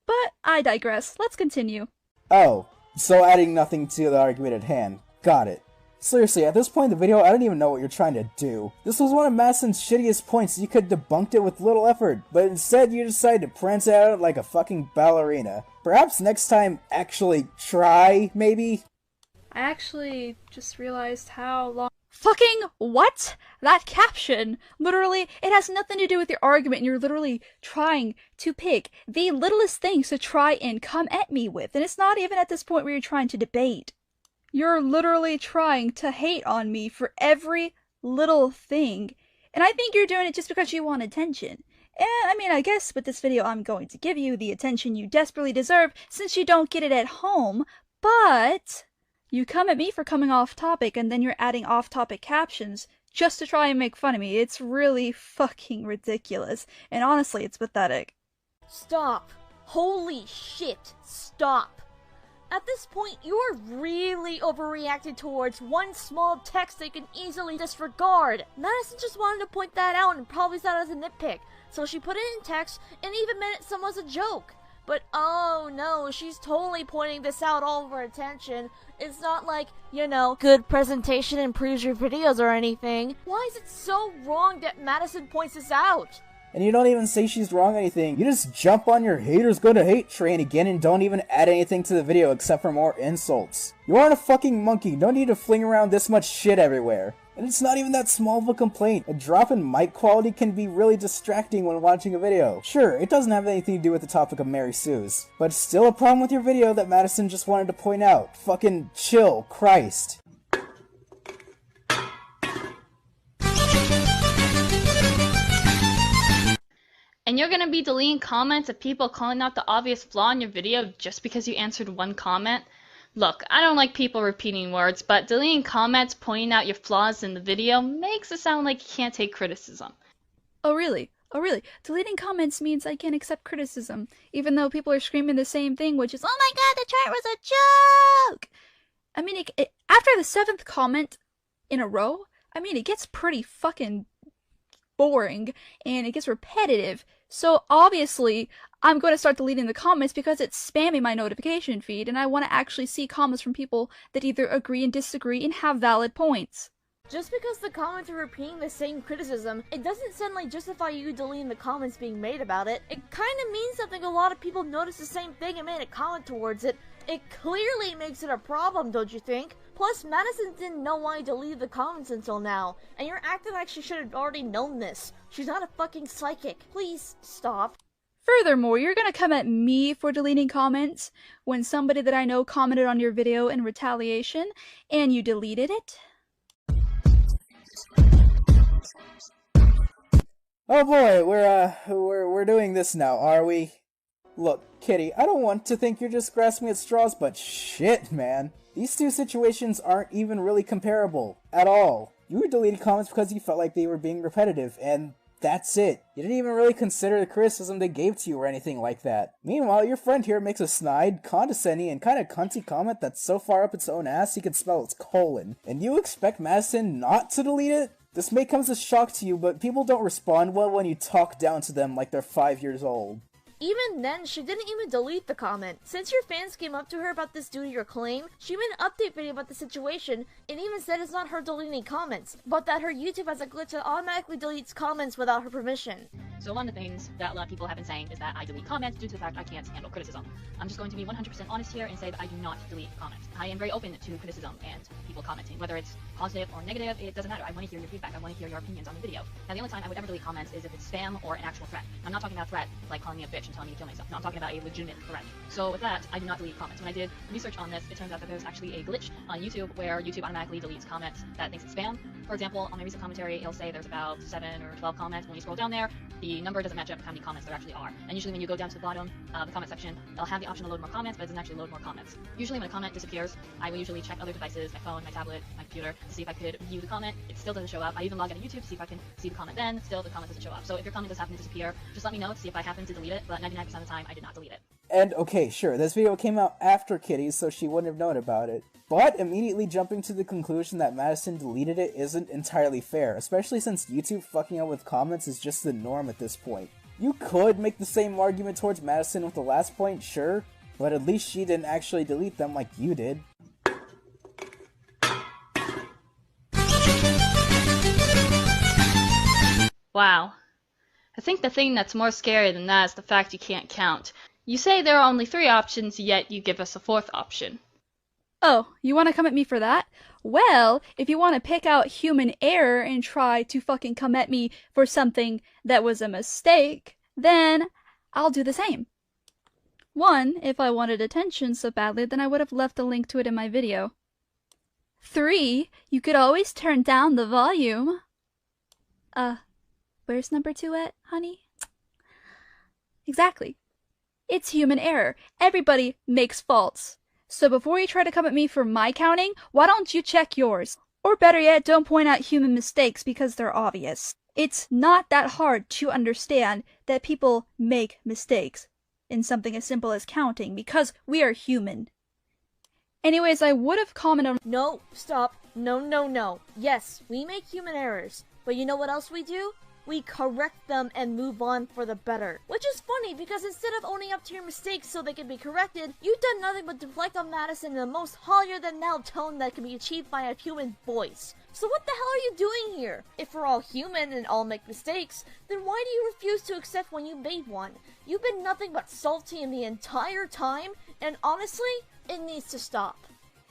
But I digress. Let's continue. Oh, so adding nothing to the argument at hand. Got it. Seriously, at this point in the video, I don't even know what you're trying to do. This was one of Madison's shittiest points, you could have debunked it with little effort, but instead you decided to prance out like a fucking ballerina. Perhaps next time, actually try, maybe? I actually just realized how long— Fucking what? That caption! Literally, it has nothing to do with your argument, and you're literally trying to pick the littlest things to try and come at me with, and it's not even at this point where you're trying to debate. You're literally trying to hate on me for every little thing, and I think you're doing it just because you want attention. And I mean, I guess with this video I'm going to give you the attention you desperately deserve since you don't get it at home, but you come at me for coming off topic and then you're adding off-topic captions just to try and make fun of me. It's really fucking ridiculous, and honestly, it's pathetic. Stop. Holy shit, stop. At this point, you are really overreacting towards one small text they can easily disregard. Madison just wanted to point that out and probably saw it as a nitpick, so she put it in text and even meant it some as a joke. But oh no, she's totally pointing this out all of her attention. It's not like, you know, good presentation improves your videos or anything. Why is it so wrong that Madison points this out? And you don't even say she's wrong or anything. You just jump on your haters gonna hate train again and don't even add anything to the video except for more insults. You aren't a fucking monkey. No need to fling around this much shit everywhere. And it's not even that small of a complaint. A drop in mic quality can be really distracting when watching a video. Sure, it doesn't have anything to do with the topic of Mary Sue's, but it's still a problem with your video that Madison just wanted to point out. Fucking chill, Christ. And you're gonna be deleting comments of people calling out the obvious flaw in your video just because you answered one comment? Look, I don't like people repeating words, but deleting comments pointing out your flaws in the video makes it sound like you can't take criticism. Oh really? Oh really? Deleting comments means I can't accept criticism, even though people are screaming the same thing, which is, oh my god, the chart was a joke! I mean, after the 7th comment in a row, I mean, it gets pretty fucking boring, and it gets repetitive. So obviously, I'm going to start deleting the comments because it's spamming my notification feed, and I want to actually see comments from people that either agree and disagree and have valid points. Just because the comments are repeating the same criticism, it doesn't suddenly justify you deleting the comments being made about it. It kinda means something. A lot of people noticed the same thing and made a comment towards it. It clearly makes it a problem, don't you think? Plus, Madison didn't know why you deleted the comments until now, and you're acting like she should have already known this. She's not a fucking psychic. Please, stop. Furthermore, you're gonna come at me for deleting comments when somebody that I know commented on your video in retaliation, and you deleted it? Oh boy, we're doing this now, are we? Look, Kitty, I don't want to think you're just grasping at straws, but shit, man. These two situations aren't even really comparable. At all. You deleted comments because you felt like they were being repetitive, and that's it. You didn't even really consider the criticism they gave to you or anything like that. Meanwhile, your friend here makes a snide, condescending, and kinda cunty comment that's so far up its own ass he can spell its colon. And you expect Madison not to delete it? This may come as a shock to you, but people don't respond well when you talk down to them like they're 5 years old. Even then, she didn't even delete the comment. Since your fans came up to her about this due to your claim, she made an update video about the situation and even said it's not her deleting comments, but that her YouTube has a glitch that automatically deletes comments without her permission. So one of the things that a lot of people have been saying is that I delete comments due to the fact I can't handle criticism. I'm just going to be 100% honest here and say that I do not delete comments. I am very open to criticism and people commenting, whether it's positive or negative, it doesn't matter. I want to hear your feedback. I want to hear your opinions on the video. Now, the only time I would ever delete comments is if it's spam or an actual threat. I'm not talking about a threat like calling me a bitch and telling me to kill myself. No, I'm talking about a legitimate threat. So with that, I do not delete comments. When I did research on this, it turns out that there's actually a glitch on YouTube where YouTube automatically deletes comments that thinks it's spam. For example, on my recent commentary, it'll say there's about 7 or 12 comments. When you scroll down there, the number doesn't match up with how many comments there actually are. And usually when you go down to the bottom of the comment section, they'll have the option to load more comments, but it doesn't actually load more comments. Usually when a comment disappears, I will usually check other devices, my phone, my tablet, my computer, to see if I could view the comment. It still doesn't show up. I even log into YouTube to see if I can see the comment then. Still, the comment doesn't show up. So if your comment does happen to disappear, just let me know to see if I happen to delete it, but 99% of the time, I did not delete it. And okay, sure, this video came out after Kitty's, so she wouldn't have known about it. But immediately jumping to the conclusion that Madison deleted it isn't entirely fair, especially since YouTube fucking up with comments is just the norm at this point. You could make the same argument towards Madison with the last point, sure, but at least she didn't actually delete them like you did. Wow. I think the thing that's more scary than that is the fact you can't count. You say there are only 3 options, yet you give us a 4th option. Oh, you want to come at me for that? Well, if you want to pick out human error and try to fucking come at me for something that was a mistake, then I'll do the same. 1, if I wanted attention so badly, then I would have left a link to it in my video. 3, you could always turn down the volume. Where's number 2 at, honey? Exactly. It's human error. Everybody makes faults. So before you try to come at me for my counting, why don't you check yours? Or better yet, don't point out human mistakes because they're obvious. It's not that hard to understand that people make mistakes in something as simple as counting because we are human. Anyways, I would have commented on— No, stop. No, no, no. Yes, we make human errors. But you know what else we do? we correct them and move on for the better. Which is funny because instead of owning up to your mistakes so they can be corrected, you've done nothing but deflect on Madison in the most holier-than-thou tone that can be achieved by a human voice. So what the hell are you doing here? If we're all human and all make mistakes, then why do you refuse to accept when you made one? You've been nothing but salty in the entire time, and honestly, it needs to stop.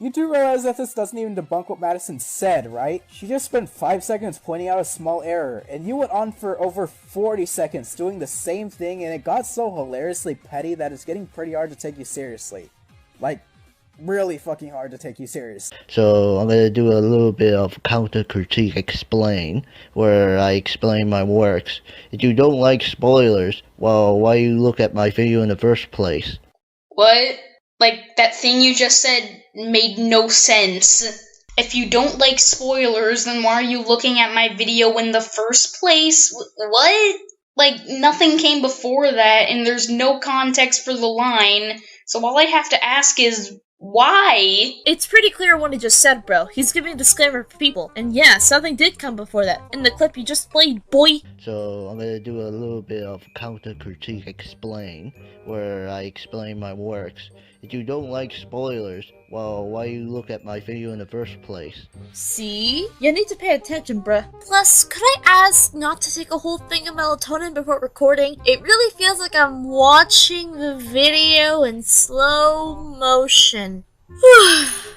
You do realize that this doesn't even debunk what Madison said, right? She just spent 5 seconds pointing out a small error, and you went on for over 40 seconds doing the same thing, and it got so hilariously petty that it's getting pretty hard to take you seriously. Like, really fucking hard to take you serious. So I'm gonna do a little bit of counter critique explain, where I explain my works. If you don't like spoilers, well, why you look at my video in the first place? What? Like, that thing you just said made no sense. If you don't like spoilers, then why are you looking at my video in the first place? What? Like, nothing came before that, and there's no context for the line, so all I have to ask is, why? It's pretty clear what he just said, bro. He's giving a disclaimer for people. And yeah, something did come before that. In the clip you just played, boy. So I'm gonna do a little bit of counter critique explain, where I explain my works. If you don't like spoilers, well, why you look at my video in the first place? See? You need to pay attention, bruh. Plus, could I ask not to take a whole thing of melatonin before recording? It really feels like I'm watching the video in slow motion.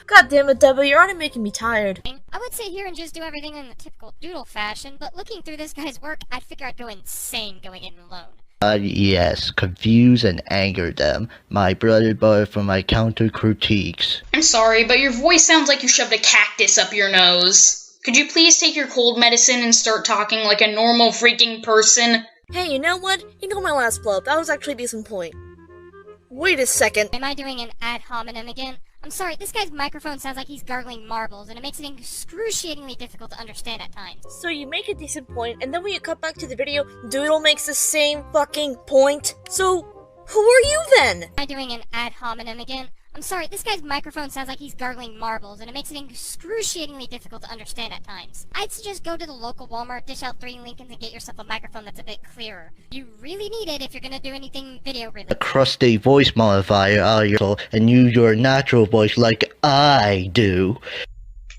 God damn it, Debbie, you're already making me tired. I would sit here and just do everything in the typical doodle fashion, but looking through this guy's work, I'd figure I'd go insane going in alone. Yes, confuse and anger them. My brother for my counter critiques. I'm sorry, but your voice sounds like you shoved a cactus up your nose. Could you please take your cold medicine and start talking like a normal freaking person? Hey, you know what? You know my last blow. That was actually a decent point. Wait a second. Am I doing an ad hominem again? I'm sorry, this guy's microphone sounds like he's gargling marbles, and it makes it excruciatingly difficult to understand at times. So you make a decent point, and then when you cut back to the video, Doodle makes the same fucking point? So, who are you then? Am I doing an ad hominem again? I'm sorry, this guy's microphone sounds like he's gargling marbles, and it makes it excruciatingly difficult to understand at times. I'd suggest go to the local Walmart, dish out 3 Lincolns, and get yourself a microphone that's a bit clearer. You really need it if you're gonna do anything video related. A crusty voice modifier out of your soul and use your natural voice like I do.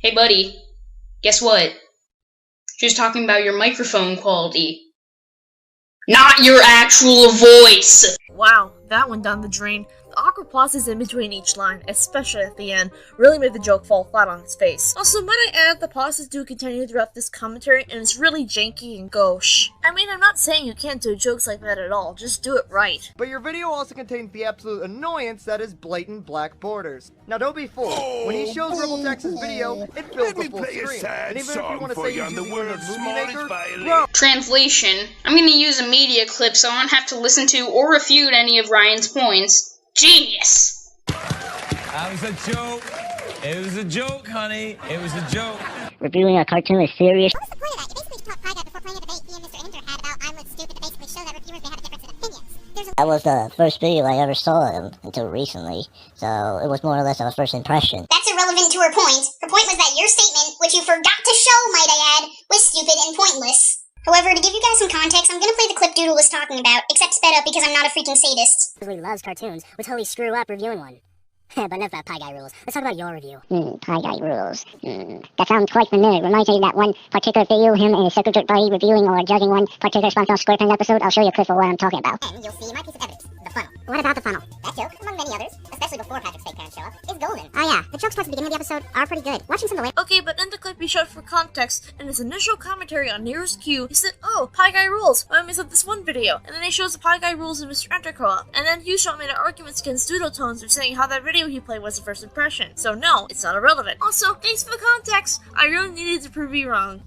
Hey buddy, guess what? She was talking about your microphone quality. Not your actual voice! Wow, that went down the drain. The awkward pauses in between each line, especially at the end, really made the joke fall flat on its face. Also, might I add, the pauses do continue throughout this commentary, and it's really janky and gauche. I mean, I'm not saying you can't do jokes like that at all, just do it right. But your video also contains the absolute annoyance that is blatant black borders. Now don't be fooled. When he shows RebelTaxi's video, it fills the full screen. And even if you want to say he's using the movie maker, bro. Translation. I'm gonna use a media clip so I don't have to listen to or refute any of Ryan's points. Genius! That was a joke. It was a joke, honey. It was a joke. Reviewing a cartoon is serious. What was the point of that? You basically taught Pie Guy before playing a debate he and Mr. Enter had about I'm What's Stupid to basically show that reviewers may have a difference in opinions. That was the first video I ever saw of him until recently, so it was more or less a first impression. That's irrelevant to her point. Her point was that your statement, which you forgot to show, might I add, was stupid and pointless. However, to give you guys some context, I'm gonna play the clip Doodle was talking about, except sped up because I'm not a freaking sadist. He loves cartoons, would totally screw up reviewing one. But enough about Pie Guy Rules. Let's talk about your review. Pie Guy Rules. That sounds quite familiar. Reminds me of that one particular video, him and his secretary buddy reviewing or judging one particular SpongeBob SquarePants episode. I'll show you a clip of what I'm talking about. And you'll see my piece of evidence, the funnel. What about the funnel? That joke, among many others, especially before Patrick's fake parents show up, is golden. Oh yeah, the jokes towards the beginning of the episode are pretty good. Watching some of the Okay, but in the clip he showed for context, in his initial commentary on Nero's Q, he said, oh, Pie Guy Rules, I missed this one video. And then he shows the Pie Guy Rules in Mr. Enter co-op. And then Hushot made arguments against Doodle Tones for saying how that video he played was the first impression. So no, it's not irrelevant. Also, thanks for the context. I really needed to prove you wrong.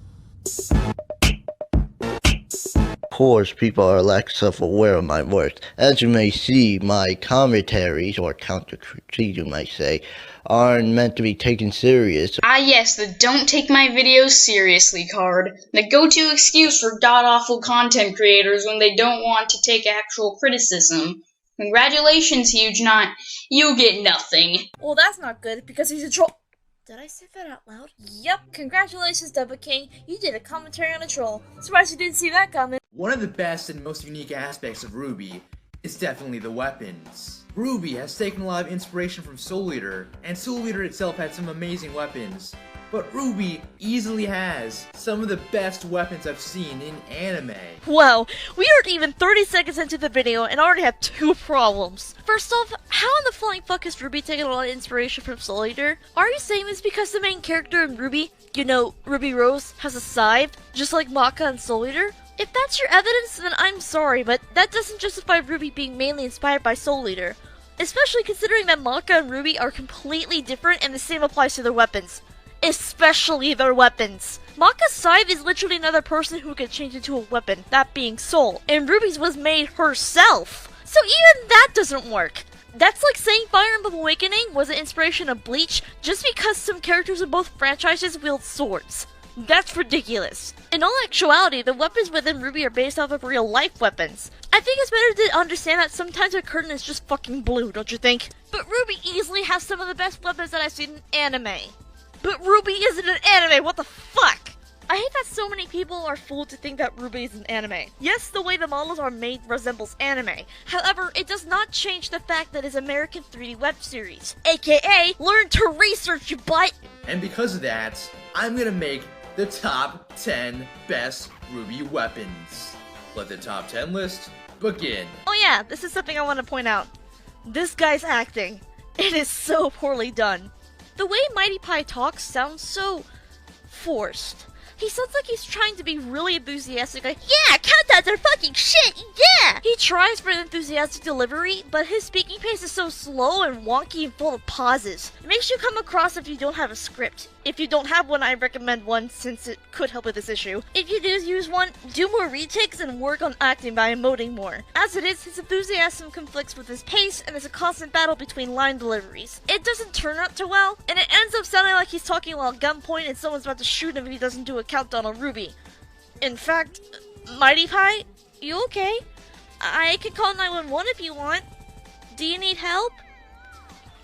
Of course, people are less self-aware of my work. As you may see, my commentaries, or counter-critique you might say, aren't meant to be taken serious. Ah yes, the don't take my videos seriously card. The go-to excuse for god-awful content creators when they don't want to take actual criticism. Congratulations, Huge Knot. You get nothing. Well, that's not good, because he's a troll. Did I say that out loud? Yep, congratulations, Double King. You did a commentary on a troll. Surprised you didn't see that coming. One of the best and most unique aspects of Ruby is definitely the weapons. Ruby has taken a lot of inspiration from Soul Eater, and Soul Eater itself had some amazing weapons. But Ruby easily has some of the best weapons I've seen in anime. Wow, we aren't even 30 seconds into the video and already have 2 problems. First off, how in the flying fuck has Ruby taken a lot of inspiration from Soul Eater? Are you saying this because the main character in Ruby, you know, Ruby Rose, has a scythe, just like Maka and Soul Eater? If that's your evidence, then I'm sorry, but that doesn't justify Ruby being mainly inspired by Soul Eater. Especially considering that Maka and Ruby are completely different and the same applies to their weapons. Especially their weapons. Maka's scythe is literally another person who could change into a weapon, that being Soul, and Ruby's was made herself. So even that doesn't work. That's like saying Fire Emblem Awakening was an inspiration of Bleach just because some characters in both franchises wield swords. That's ridiculous. In all actuality, the weapons within Ruby are based off of real-life weapons. I think it's better to understand that sometimes a curtain is just fucking blue, don't you think? But Ruby easily has some of the best weapons that I've seen in anime. But Ruby isn't an anime, what the fuck? I hate that so many people are fooled to think that Ruby is an anime. Yes, the way the models are made resembles anime. However, it does not change the fact that it's American 3D web series. AKA, learn to research, you butt! And because of that, I'm gonna make the top 10 best Ruby weapons. Let the top 10 list begin. Oh yeah, this is something I want to point out. This guy's acting. It is so poorly done. The way Mighty Pie talks sounds so forced. He sounds like he's trying to be really enthusiastic, like, yeah, countdowns are fucking shit, yeah! He tries for an enthusiastic delivery, but his speaking pace is so slow and wonky and full of pauses. It makes you come across if you don't have a script. If you don't have one, I recommend one since it could help with this issue. If you do use one, do more retakes and work on acting by emoting more. As it is, his enthusiasm conflicts with his pace and there's a constant battle between line deliveries. It doesn't turn out too well, and it ends up sounding like he's talking while at gunpoint and someone's about to shoot him if he doesn't do a countdown on Ruby. In fact, Mighty Pie, you okay? I can call 911 if you want. Do you need help?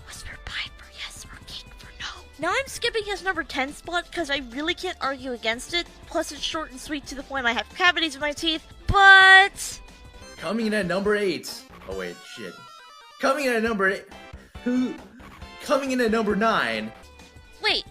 Whisper Pie for yes or King for no. Now I'm skipping his number 10 spot because I really can't argue against it. Plus it's short and sweet to the point I have cavities in my teeth. But coming in at number 8. Oh wait, shit. Coming in at number 8. Coming in at number 9. Wait,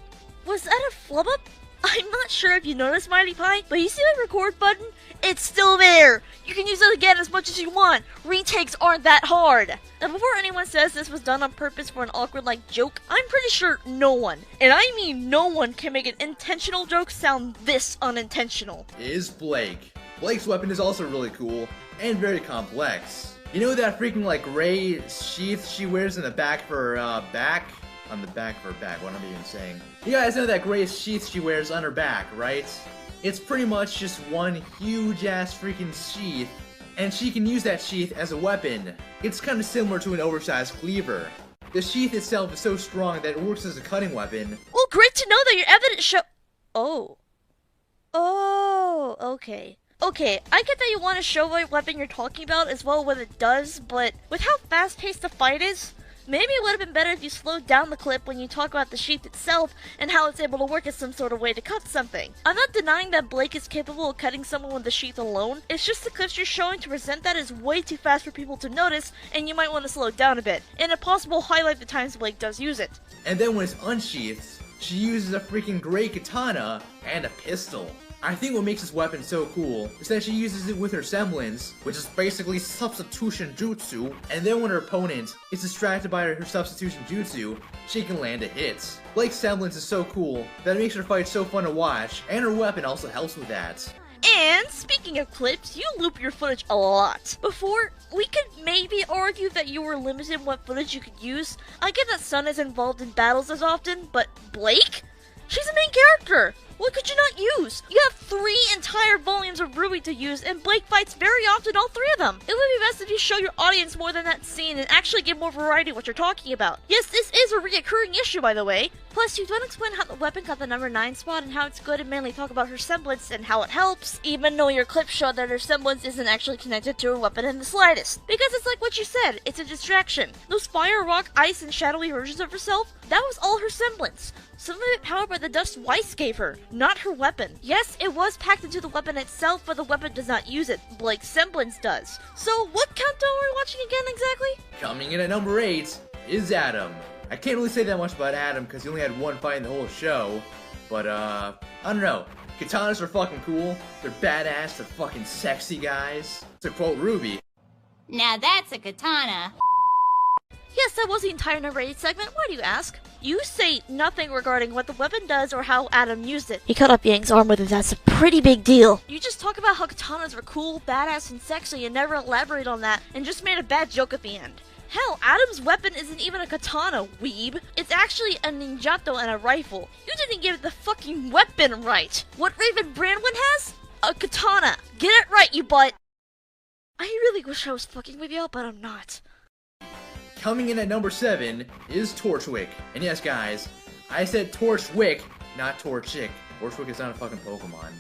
was that a flub up? I'm not sure if you noticed, Mighty Pie, but you see the record button? It's still there! You can use it again as much as you want! Retakes aren't that hard! Now before anyone says this was done on purpose for an awkward-like joke, I'm pretty sure no one, and I mean no one, can make an intentional joke sound this unintentional. Is Blake. Blake's weapon is also really cool, and very complex. You know that freaking like gray sheath she wears in the back of her back? On the back of her back, what am I even saying? You guys know that gray sheath she wears on her back, right? It's pretty much just one huge ass freaking sheath, and she can use that sheath as a weapon. It's kind of similar to an oversized cleaver. The sheath itself is so strong that it works as a cutting weapon. Well, great to know that your evidence show- Oh, okay. Okay, I get that you want to show what weapon you're talking about as well what it does, but with how fast-paced the fight is, maybe it would have been better if you slowed down the clip when you talk about the sheath itself and how it's able to work as some sort of way to cut something. I'm not denying that Blake is capable of cutting someone with the sheath alone, it's just the clips you're showing to present that is way too fast for people to notice and you might want to slow it down a bit, and if possible highlight the times Blake does use it. And then when it's unsheathed, she uses a freaking gray katana and a pistol. I think what makes this weapon so cool is that she uses it with her semblance, which is basically substitution jutsu, and then when her opponent is distracted by her substitution jutsu, she can land a hit. Blake's semblance is so cool that it makes her fight so fun to watch, and her weapon also helps with that. And speaking of clips, you loop your footage a lot. Before, we could maybe argue that you were limited in what footage you could use. I get that Sun is involved in battles as often, but Blake? She's the main character! What could you not use? You have 3 entire volumes of Ruby to use, and Blake fights very often all 3 of them. It would be best if you show your audience more than that scene and actually give more variety of what you're talking about. Yes, this is a reoccurring issue, by the way. Plus, you don't explain how the weapon got the number 9 spot and how it's good and mainly talk about her semblance and how it helps, even though your clips show that her semblance isn't actually connected to her weapon in the slightest. Because it's like what you said, it's a distraction. Those fire, rock, ice, and shadowy versions of herself, that was all her semblance. Some of it powered by the dust Weiss gave her, not her weapon. Yes, it was packed into the weapon itself, but the weapon does not use it, like Semblance does. So what countdown are we watching again exactly? Coming in at number 8 is Adam. I can't really say that much about Adam because he only had one fight in the whole show, but I don't know. Katanas are fucking cool, they're badass, they're fucking sexy guys. To quote Ruby, Now that's a katana. Yes, that was the entire number 8 segment. Why do you ask? You say nothing regarding what the weapon does or how Adam used it. He cut off Yang's arm with it. That's a pretty big deal. You just talk about how katanas are cool, badass, and sexy and never elaborate on that and just made a bad joke at the end. Hell, Adam's weapon isn't even a katana, weeb. It's actually a ninjato and a rifle. You didn't get the fucking weapon right. What Raven Brandwin has? A katana. Get it right, you butt. I really wish I was fucking with y'all, but I'm not. coming in at number 7 is Torchwick. And yes guys, I said Torchwick, not Torchic. Torchwick is not a fucking Pokemon.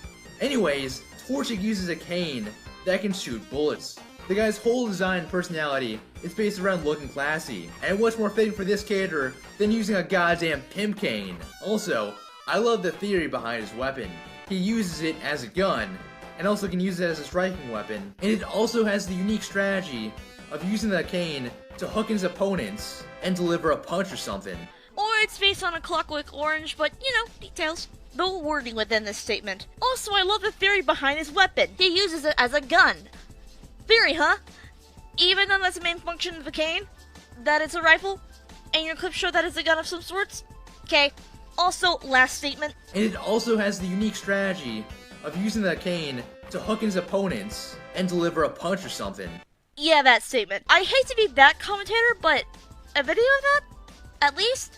Anyways, Torchic uses a cane that can shoot bullets. The guy's whole design and personality is based around looking classy, and what's more fitting for this character than using a goddamn pimp cane? Also, I love the theory behind his weapon. He uses it as a gun, and also can use it as a striking weapon, and it also has the unique strategy of using the cane to hook his opponents and deliver a punch or something. Or it's based on a Clockwork Orange, but, you know, details. No wording within this statement. Also, I love the theory behind his weapon. He uses it as a gun. Theory, huh? Even though that's the main function of the cane? That it's a rifle? And your clips show that it's a gun of some sorts? Okay. Also, last statement. And it also has the unique strategy of using the cane to hook his opponents and deliver a punch or something. Yeah, that statement. I hate to be that commentator, but a video of that? At least?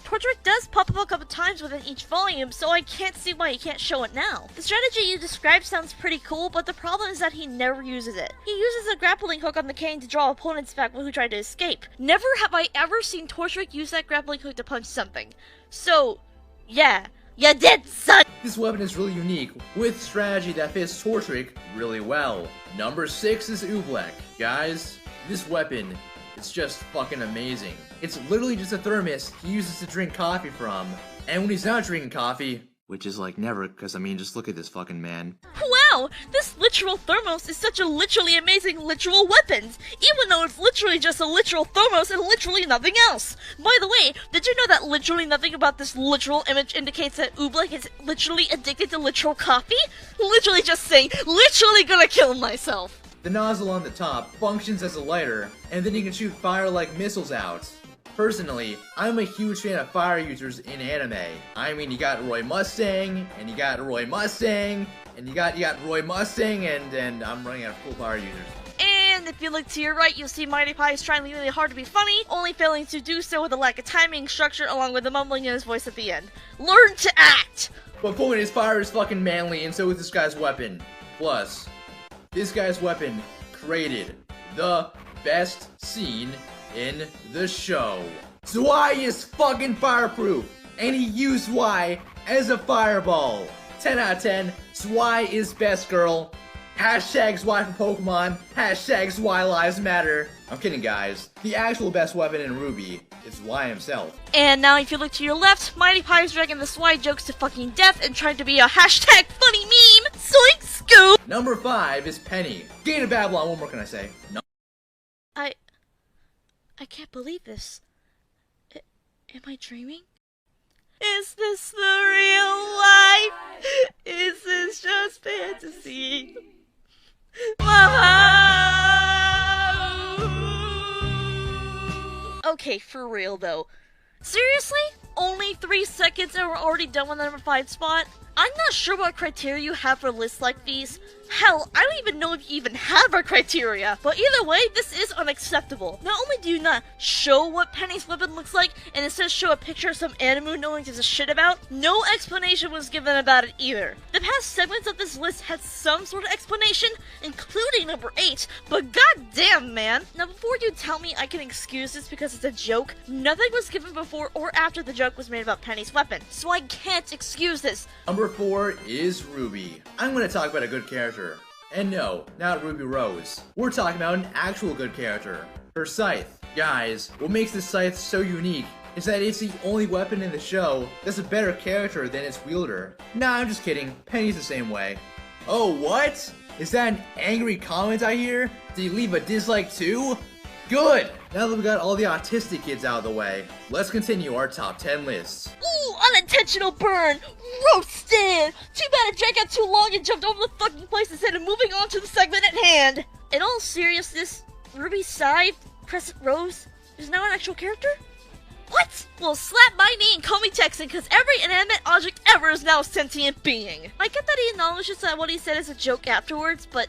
Torchwick does pop up a couple times within each volume, so I can't see why he can't show it now. The strategy you described sounds pretty cool, but the problem is that he never uses it. He uses a grappling hook on the cane to draw opponents back who try to escape. Never have I ever seen Torchwick use that grappling hook to punch something. So, yeah. You did, son! This weapon is really unique, with strategy that fits Torchwick really well. Number 6 is Oobleck. Guys, this weapon is just fucking amazing. It's literally just a thermos he uses to drink coffee from. And when he's not drinking coffee, which is like never, because I mean, just look at this fucking man. Wow! This literal thermos is such a literally amazing literal weapon, even though it's literally just a literal thermos and literally nothing else. By the way, did you know that literally nothing about this literal image indicates that Oobleck is literally addicted to literal coffee? Literally just saying, literally gonna kill myself. The nozzle on the top functions as a lighter, and then you can shoot fire-like missiles out. Personally, I'm a huge fan of fire users in anime. I mean, you got Roy Mustang, and you got Roy Mustang, and you got Roy Mustang, and I'm running out of cool fire users. And if you look to your right, you'll see Mighty Pie's trying really hard to be funny, only failing to do so with a lack of timing, structure, along with the mumbling in his voice at the end. Learn to act! But point is, fire is fucking manly, and so is this guy's weapon. Plus, this guy's weapon created the best scene in the show. Zwei is fucking fireproof, and he used Zwei as a fireball. 10 out of 10, Zwei is best girl. Hashtag Zwei for Pokemon, hashtag Zwei Lives Matter. I'm kidding guys, the actual best weapon in Ruby is Zwei himself. And now if you look to your left, Mighty Pie's dragging the Zwei jokes to fucking death and trying to be a hashtag funny meme. Zoink scoop! Number 5 is Penny. Gate of Babylon, what more can I say? No. I can't believe this. Am I dreaming? Is this the real life? Is this just fantasy? Okay, for real though. Seriously? Only 3 seconds and we're already done with the number 5 spot? I'm not sure what criteria you have for lists like these. Hell, I don't even know if you even have a criteria. But either way, this is unacceptable. Not only do you not show what Penny's weapon looks like, and instead show a picture of some anime no one gives a shit about, no explanation was given about it either. The past segments of this list had some sort of explanation, including number 8, but goddamn, man. Now before you tell me I can excuse this because it's a joke, nothing was given before or after the joke was made about Penny's weapon, so I can't excuse this. Number 4 is Ruby. I'm gonna talk about a good character. And no, not Ruby Rose. We're talking about an actual good character. Her Scythe. Guys, what makes this Scythe so unique is that it's the only weapon in the show that's a better character than its wielder. Nah, I'm just kidding. Penny's the same way. Oh, what? Is that an angry comment I hear? Did you leave a dislike too? Good! Now that we got all the autistic kids out of the way, let's continue our top 10 lists. Ooh, unintentional burn! Roasted! Too bad it dragged out too long and jumped over the fucking place instead of moving on to the segment at hand! In all seriousness, Ruby Scythe, Crescent Rose, is now an actual character? What? Well, slap my knee and call me Texan, because every inanimate object ever is now a sentient being. I get that he acknowledges that what he said is a joke afterwards, but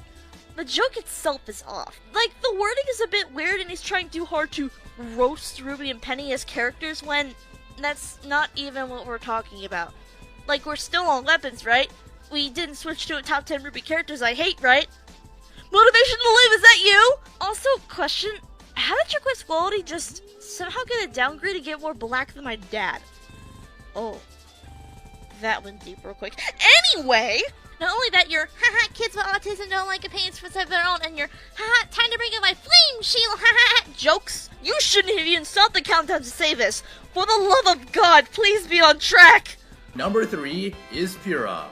the joke itself is off. Like, the wording is a bit weird and he's trying too hard to roast Ruby and Penny as characters when that's not even what we're talking about. Like, we're still on weapons, right? We didn't switch to a top 10 Ruby characters I hate, right? Motivation to live, is that you? Also, question, how did your quest quality just somehow get a downgrade and get more black than my dad? Oh, that went deep real quick. Anyway, not only that, your haha kids with autism don't like opinions for their own, and your haha time to bring in my flame shield haha jokes. You shouldn't have even stopped the countdown to say this. For the love of God, please be on track. Number 3 is Pura.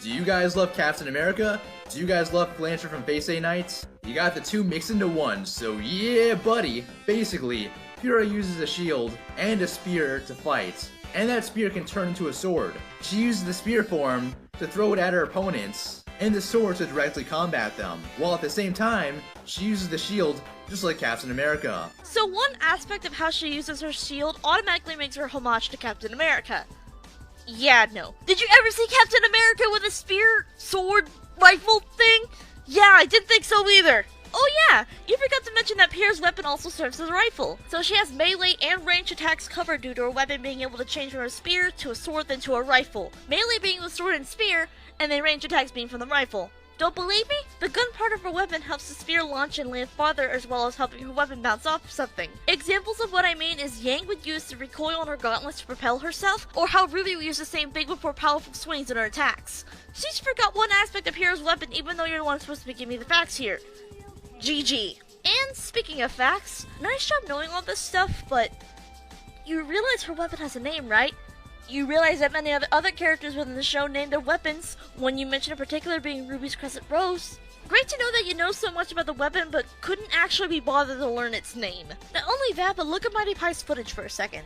Do you guys love Captain America? Do you guys love Flancher from Face A Nights? You got the two mixed into one, so yeah, buddy. Basically, Pura uses a shield and a spear to fight, and that spear can turn into a sword. She uses the spear form to throw it at her opponents, and the sword to directly combat them, while at the same time, she uses the shield just like Captain America. So one aspect of how she uses her shield automatically makes her homage to Captain America. Yeah, no. Did you ever see Captain America with a spear, sword, rifle thing? Yeah, I didn't think so either. Oh yeah, you forgot to mention that Pura's weapon also serves as a rifle. So she has melee and range attacks covered due to her weapon being able to change from a spear to a sword then to a rifle. Melee being the sword and spear, and then range attacks being from the rifle. Don't believe me? The gun part of her weapon helps the spear launch and land farther, as well as helping her weapon bounce off something. Examples of what I mean is Yang would use the recoil on her gauntlets to propel herself, or how Ruby would use the same thing with more powerful swings in her attacks. She just forgot one aspect of Pura's weapon, even though you're the one supposed to be giving me the facts here. GG. And speaking of facts, nice job knowing all this stuff, but you realize her weapon has a name, right? You realize that many other characters within the show named their weapons, one you mentioned in particular being Ruby's Crescent Rose. Great to know that you know so much about the weapon, but couldn't actually be bothered to learn its name. Not only that, but look at Mighty Pie's footage for a second.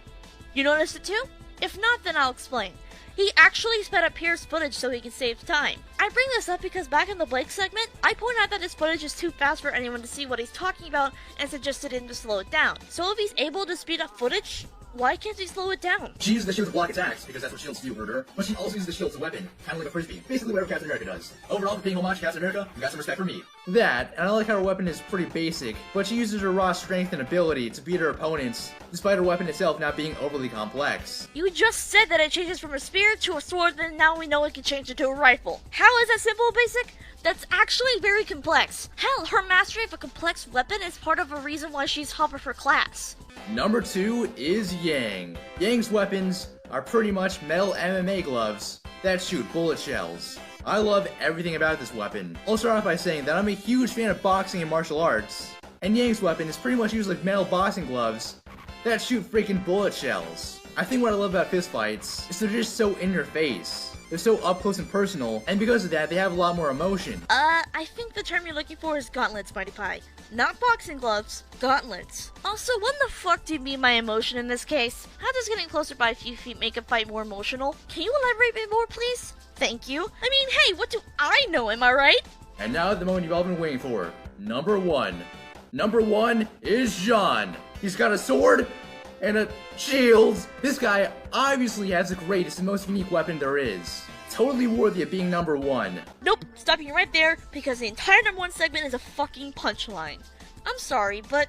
You noticed it too? If not, then I'll explain. He actually sped up Pura's footage so he can save time. I bring this up because back in the Blake segment, I point out that his footage is too fast for anyone to see what he's talking about and suggested him to slow it down. So if he's able to speed up footage, why can't he slow it down? She uses the shield to block attacks, because that's what shields do, murder. But she also uses the shield as a weapon, kind of like a frisbee. Basically whatever Captain America does. Overall, for being homage to Captain America, you got some respect for me. That, and I like how her weapon is pretty basic, but she uses her raw strength and ability to beat her opponents, despite her weapon itself not being overly complex. You just said that it changes from a spear to a sword, then now we know it can change it to a rifle. How is that simple and basic? That's actually very complex. Hell, her mastery of a complex weapon is part of a reason why she's top of her class. Number 2 is Yang. Yang's weapons are pretty much metal MMA gloves that shoot bullet shells. I love everything about this weapon. I'll start off by saying that I'm a huge fan of boxing and martial arts, and Yang's weapon is pretty much used like metal boxing gloves that shoot freaking bullet shells. I think what I love about fistfights is they're just so in your face. They're so up close and personal, and because of that, they have a lot more emotion. I think the term you're looking for is gauntlets, Mighty Pie. Not boxing gloves, gauntlets. Also, what the fuck do you mean by emotion in this case? How does getting closer by a few feet make a fight more emotional? Can you elaborate a bit more, please? Thank you. I mean, hey, what do I know, am I right? And now the moment you've all been waiting for. Number 1. Number 1 is Jean. He's got a sword and a shield. This guy obviously has the greatest and most unique weapon there is. Totally worthy of being number 1. Nope, stopping you right there, because the entire number 1 segment is a fucking punchline. I'm sorry, but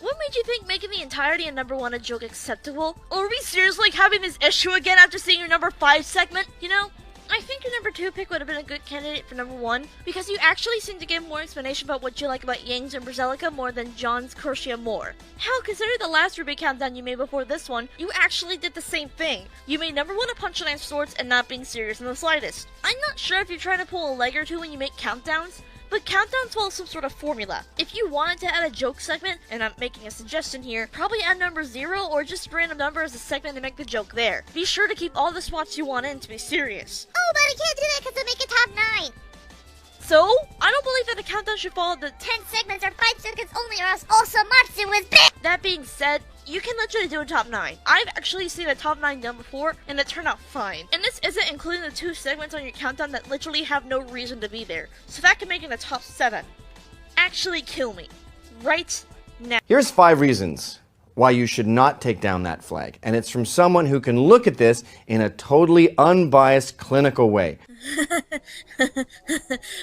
what made you think making the entirety of number 1 a joke acceptable? Or are we seriously having this issue again after seeing your number 5 segment? You know, I think your number 2 pick would have been a good candidate for number 1, because you actually seem to give more explanation about what you like about Yang's and Brazilica more than John's Crucia more. Hell, consider the last Ruby countdown you made before this one, you actually did the same thing. You made number 1 a punchline of sorts and not being serious in the slightest. I'm not sure if you're trying to pull a leg or two when you make countdowns, but countdowns follow some sort of formula. If you wanted to add a joke segment, and I'm making a suggestion here, probably add number 0 or just a random number as a segment and make the joke there. Be sure to keep all the spots you want in to be serious. Oh, but I can't do that because I make a top 9. So, I don't believe that the countdown should follow the 10 segments or 5 seconds only, or else Osamatsu is big! That being said, you can literally do a top 9. I've actually seen a top 9 done before, and it turned out fine. And this isn't including the 2 segments on your countdown that literally have no reason to be there. So that can make it a top 7. Actually kill me. Right now. Here's 5 reasons why you should not take down that flag. And it's from someone who can look at this in a totally unbiased, clinical way.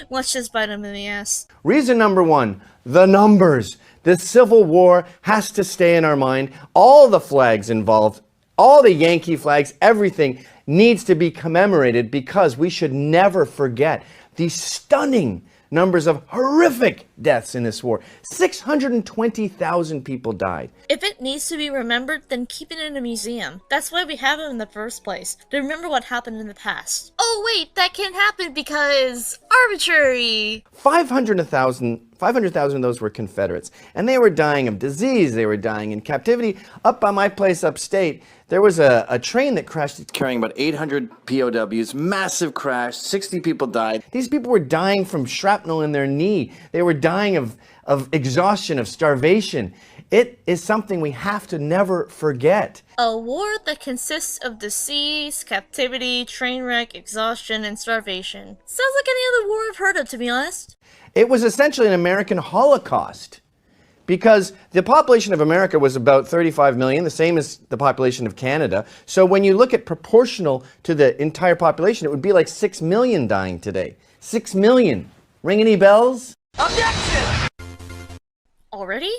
Let's just bite him in the ass. Reason number 1, the numbers. The Civil War has to stay in our mind. All the flags involved, all the Yankee flags, everything needs to be commemorated because we should never forget these stunning numbers of horrific deaths in this war. 620,000 people died. If it needs to be remembered, then keep it in a museum. That's why we have them in the first place, to remember what happened in the past. Oh wait, that can't happen because arbitrary! 500,000 of those were Confederates, and they were dying of disease, they were dying in captivity. Up by my place upstate, there was a train that crashed carrying about 800 POWs, massive crash, 60 people died. These people were dying from shrapnel in their knee. They were dying of exhaustion, of starvation. It is something we have to never forget. A war that consists of disease, captivity, train wreck, exhaustion, and starvation. Sounds like any other war I've heard of, to be honest. It was essentially an American Holocaust because the population of America was about 35 million, the same as the population of Canada. So when you look at proportional to the entire population, it would be like 6 million dying today. 6 million. Ring any bells? Objection! Already?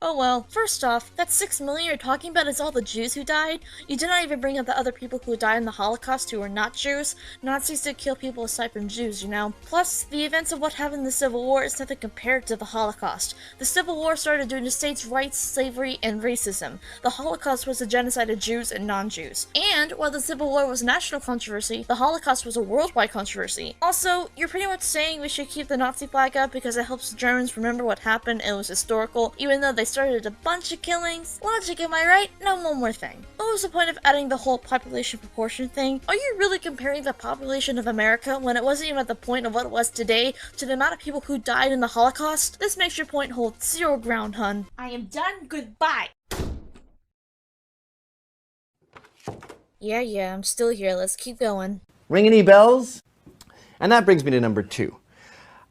Oh well. First off, that 6 million you're talking about is all the Jews who died. You did not even bring up the other people who died in the Holocaust who were not Jews. Nazis did kill people aside from Jews, you know. Plus, the events of what happened in the Civil War is nothing compared to the Holocaust. The Civil War started due to states' rights, slavery, and racism. The Holocaust was a genocide of Jews and non-Jews. And while the Civil War was a national controversy, the Holocaust was a worldwide controversy. Also, you're pretty much saying we should keep the Nazi flag up because it helps the Germans remember what happened and it was historical, even though they started a bunch of killings. Logic, am I right? Now one more thing. What was the point of adding the whole population proportion thing? Are you really comparing the population of America when it wasn't even at the point of what it was today to the amount of people who died in the Holocaust? This makes your point hold 0 ground, hun. I am done. Goodbye. Yeah, I'm still here. Let's keep going. Ring any bells? And that brings me to number 2.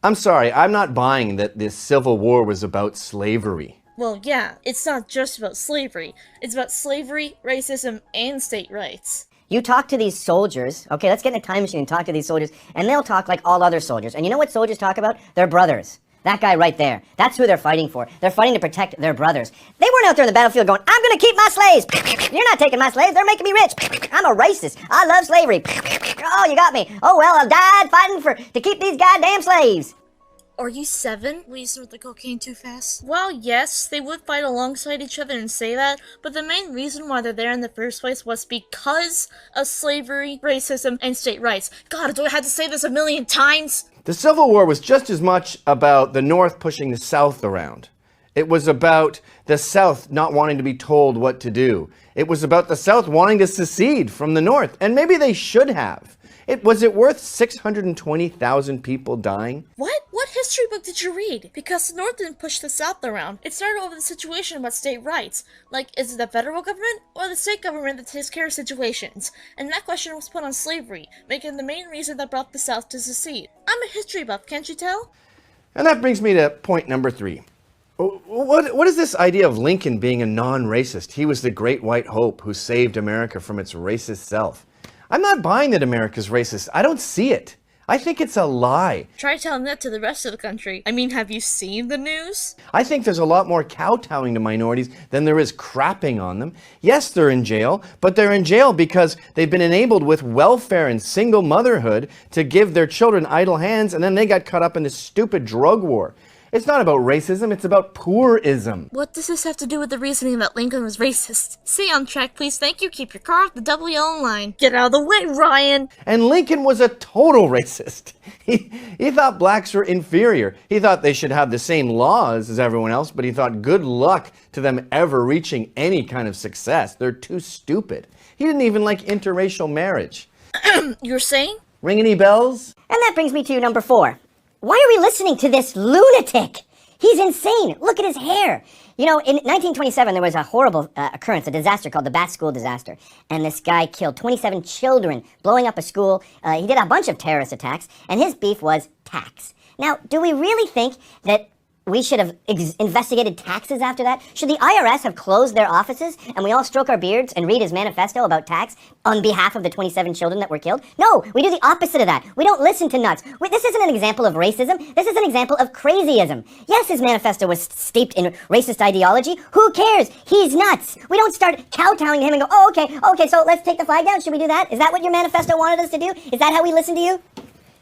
I'm sorry, I'm not buying that this Civil War was about slavery. Well, yeah, it's not just about slavery. It's about slavery, racism, and state rights. You talk to these soldiers, okay, let's get in a time machine and talk to these soldiers, and they'll talk like all other soldiers. And you know what soldiers talk about? Their brothers. That guy right there. That's who they're fighting for. They're fighting to protect their brothers. They weren't out there in the battlefield going, I'm gonna keep my slaves. You're not taking my slaves, they're making me rich. I'm a racist. I love slavery. Oh, you got me. Oh, well, I died fighting to keep these goddamn slaves. Are you 7? Will you snort the cocaine too fast? Well, yes, they would fight alongside each other and say that, but the main reason why they're there in the first place was because of slavery, racism, and state rights. God, do I have to say this a million times? The Civil War was just as much about the North pushing the South around. It was about the South not wanting to be told what to do. It was about the South wanting to secede from the North, and maybe they should have. Was it worth 620,000 people dying? What? What history book did you read? Because the North didn't push the South around. It started over the situation about state rights. Like, is it the federal government or the state government that takes care of situations? And that question was put on slavery, making it the main reason that brought the South to secede. I'm a history buff, can't you tell? And that brings me to point number 3. What is this idea of Lincoln being a non-racist? He was the great white hope who saved America from its racist self. I'm not buying that America's racist. I don't see it. I think it's a lie. Try telling that to the rest of the country. I mean, have you seen the news? I think there's a lot more kowtowing to minorities than there is crapping on them. Yes, they're in jail, but they're in jail because they've been enabled with welfare and single motherhood to give their children idle hands, and then they got caught up in this stupid drug war. It's not about racism, it's about poorism. What does this have to do with the reasoning that Lincoln was racist? Stay on track, please. Thank you. Keep your car off the double yellow line. Get out of the way, Ryan. And Lincoln was a total racist. He thought blacks were inferior. He thought they should have the same laws as everyone else, but he thought good luck to them ever reaching any kind of success. They're too stupid. He didn't even like interracial marriage. You're saying? Ring any bells? And that brings me to number 4. Why are we listening to this lunatic? He's insane. Look at his hair. You know, in 1927, there was a horrible occurrence, a disaster called the Bath School disaster. And this guy killed 27 children, blowing up a school. He did a bunch of terrorist attacks, and his beef was tax. Now, do we really think that we should have investigated taxes after that? Should the IRS have closed their offices and we all stroke our beards and read his manifesto about tax on behalf of the 27 children that were killed? No, we do the opposite of that. We don't listen to nuts. This isn't an example of racism. This is an example of crazyism. Yes, his manifesto was steeped in racist ideology. Who cares? He's nuts. We don't start kowtowing to him and go, oh, okay, so let's take the flag down. Should we do that? Is that what your manifesto wanted us to do? Is that how we listen to you?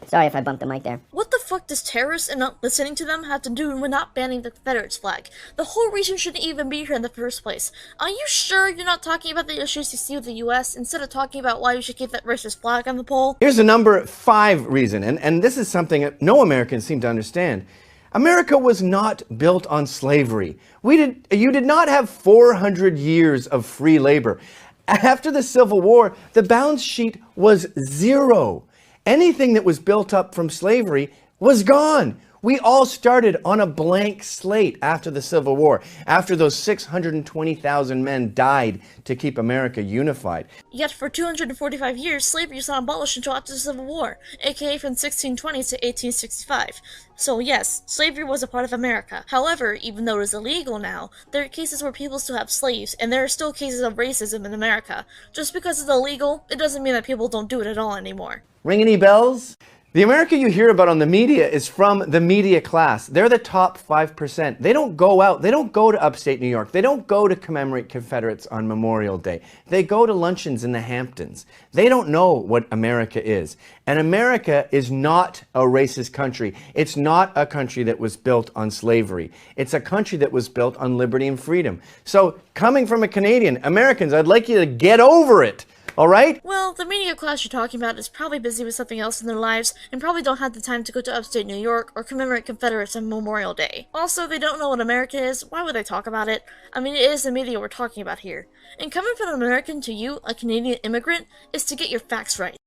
Sorry if I bumped the mic there. What the fuck does terrorists and not listening to them have to do with not banning the Confederates flag? The whole reason shouldn't even be here in the first place. Are you sure you're not talking about the issues you see with the US instead of talking about why you should keep that racist flag on the pole? Here's the number 5 reason, and this is something that no Americans seem to understand. America was not built on slavery. You did not have 400 years of free labor. After the Civil War, the balance sheet was 0. Anything that was built up from slavery was gone. We all started on a blank slate after the Civil War, after those 620,000 men died to keep America unified. Yet for 245 years, slavery was not abolished until after the Civil War, aka from 1620 to 1865. So yes, slavery was a part of America. However, even though it is illegal now, there are cases where people still have slaves, and there are still cases of racism in America. Just because it's illegal, it doesn't mean that people don't do it at all anymore. Ring any bells? The America you hear about on the media is from the media class. They're the top 5%. They don't go out. They don't go to upstate New York. They don't go to commemorate Confederates on Memorial Day. They go to luncheons in the Hamptons. They don't know what America is. And America is not a racist country. It's not a country that was built on slavery. It's a country that was built on liberty and freedom. So, coming from a Canadian, Americans, I'd like you to get over it. All right? Well, the media class you're talking about is probably busy with something else in their lives and probably don't have the time to go to upstate New York or commemorate Confederates on Memorial Day. Also, they don't know what America is. Why would they talk about it? I mean, it is the media we're talking about here. And coming from an American to you, a Canadian immigrant, is to get your facts right.